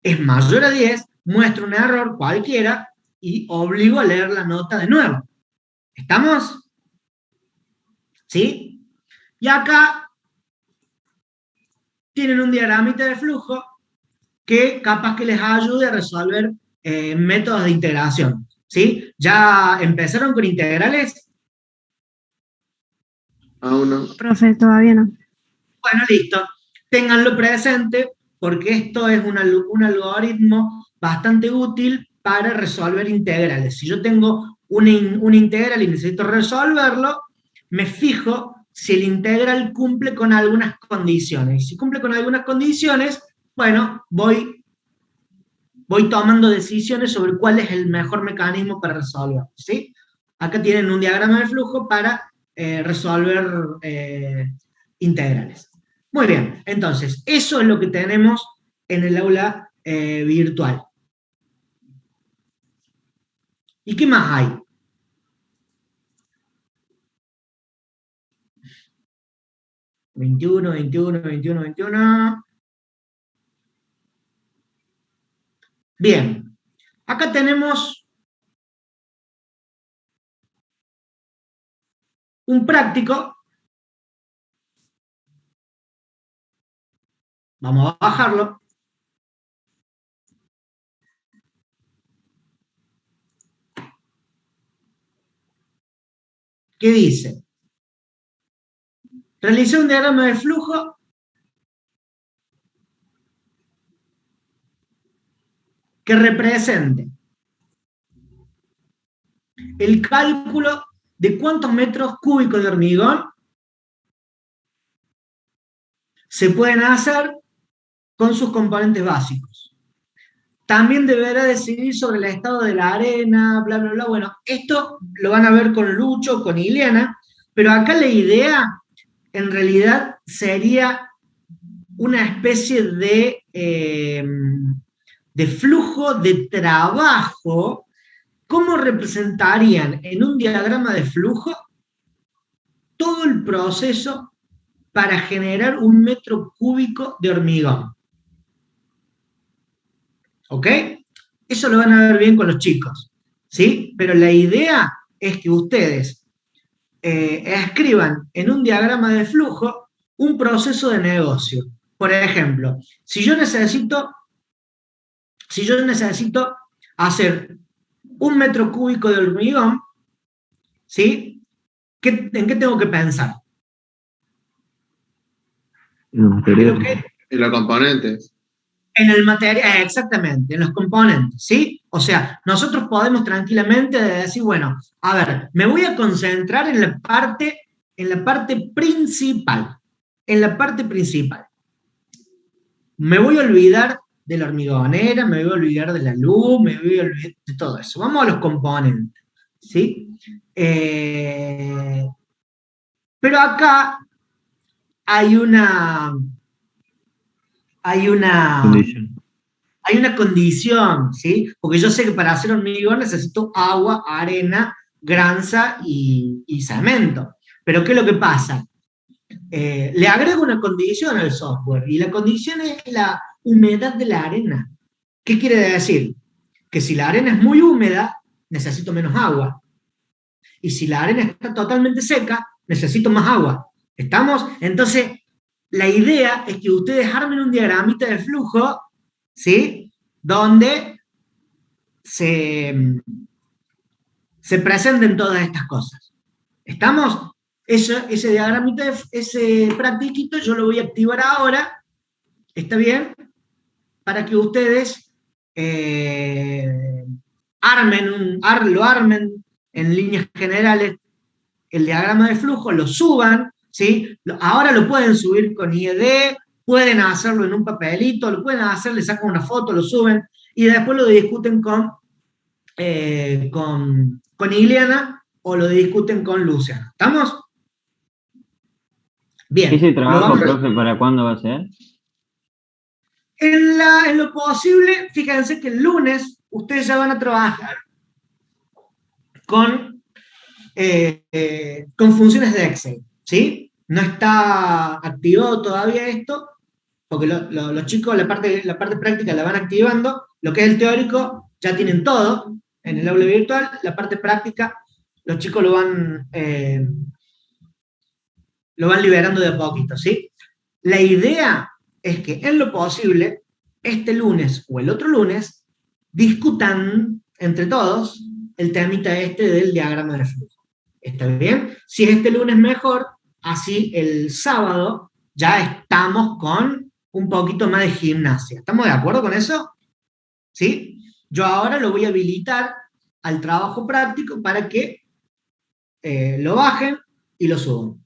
S1: es mayor a 10, muestro un error cualquiera y obligo a leer la nota de nuevo. ¿Estamos? ¿Sí? Y acá tienen un diagramita de flujo que capaz que les ayude a resolver métodos de integración. ¿Sí? ¿Ya empezaron con integrales?
S5: Aún no.
S2: Profe, todavía no.
S1: Bueno, listo. Ténganlo presente porque esto es un algoritmo bastante útil para resolver integrales. Si yo tengo una integral y necesito resolverlo, me fijo si el integral cumple con algunas condiciones. Y si cumple con algunas condiciones, bueno, voy tomando decisiones sobre cuál es el mejor mecanismo para resolver. ¿Sí? Acá tienen un diagrama de flujo para resolver integrales. Muy bien, entonces, eso es lo que tenemos en el aula virtual. ¿Y qué más hay? ...21. Bien, acá tenemos un práctico. Vamos a bajarlo. ¿Qué dice? Realiza un diagrama de flujo que represente el cálculo de cuántos metros cúbicos de hormigón se pueden hacer con sus componentes básicos. También deberá decidir sobre el estado de la arena, bla, bla, bla. Bueno, esto lo van a ver con Lucho, con Ileana, pero acá la idea, en realidad, sería una especie de flujo de trabajo. ¿Cómo representarían en un diagrama de flujo todo el proceso para generar 1 metro cúbico de hormigón? ¿Ok? Eso lo van a ver bien con los chicos, ¿sí? Pero la idea es que ustedes escriban en un diagrama de flujo un proceso de negocio. Por ejemplo, si yo necesito hacer 1 metro cúbico de hormigón, ¿sí? ¿En qué tengo que pensar?
S5: En los componentes.
S1: En el material, exactamente, en los componentes, ¿sí? O sea, nosotros podemos tranquilamente decir, bueno, a ver, me voy a concentrar en la parte principal. En la parte principal. Me voy a olvidar de la hormigonera, me voy a olvidar de la luz, me voy a olvidar de todo eso. Vamos a los componentes, ¿sí? Pero acá hay una condición, ¿sí? Porque yo sé que para hacer hormigón necesito agua, arena, granza y cemento. Pero ¿qué es lo que pasa? Le agrego una condición al software, y la condición es la humedad de la arena. ¿Qué quiere decir? Que si la arena es muy húmeda, necesito menos agua. Y si la arena está totalmente seca, necesito más agua. ¿Estamos? Entonces, la idea es que ustedes armen un diagramita de flujo, ¿sí? Donde se presenten todas estas cosas. ¿Estamos? Ese diagramita, ese practiquito, yo lo voy a activar ahora, ¿está bien? Para que ustedes lo armen en líneas generales, el diagrama de flujo, lo suban, ¿sí? Ahora lo pueden subir con IED, pueden hacerlo en un papelito, lo pueden hacer, le sacan una foto, lo suben, y después lo discuten con Ileana, o lo discuten con Luciana. ¿Estamos? Bien.
S7: ¿Ese trabajo, profe, para cuándo va a ser?
S1: En lo posible, fíjense que el lunes ustedes ya van a trabajar con funciones de Excel, ¿sí? No está activado todavía esto, porque los chicos la parte práctica la van activando. Lo que es el teórico ya tienen todo en el aula virtual. La parte práctica los chicos lo van liberando de a poquito, ¿sí? La idea es que en lo posible, este lunes o el otro lunes, discutan entre todos el temita del diagrama de flujo. ¿Está bien? Si este lunes mejor, así el sábado ya estamos con un poquito más de gimnasia. ¿Estamos de acuerdo con eso? ¿Sí? Yo ahora lo voy a habilitar al trabajo práctico para que lo bajen y lo suban.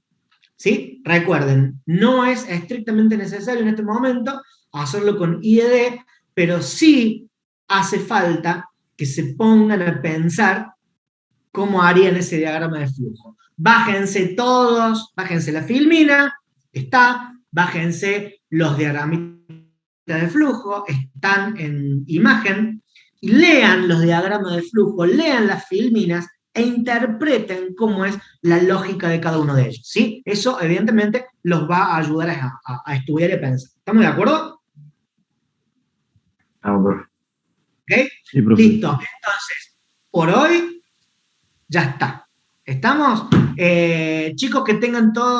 S1: ¿Sí? Recuerden, no es estrictamente necesario en este momento hacerlo con IED, pero sí hace falta que se pongan a pensar cómo harían ese diagrama de flujo. Bájense todos, bájense la filmina, bájense los diagramitas de flujo, están en imagen, y lean los diagramas de flujo, lean las filminas, e interpreten cómo es la lógica de cada uno de ellos, ¿sí? Eso, evidentemente, los va a ayudar a estudiar y a pensar. ¿Estamos de acuerdo? ¿Ok?
S4: Sí, profe.
S1: Listo. Entonces, por hoy, ya está. ¿Estamos? Chicos, que tengan todo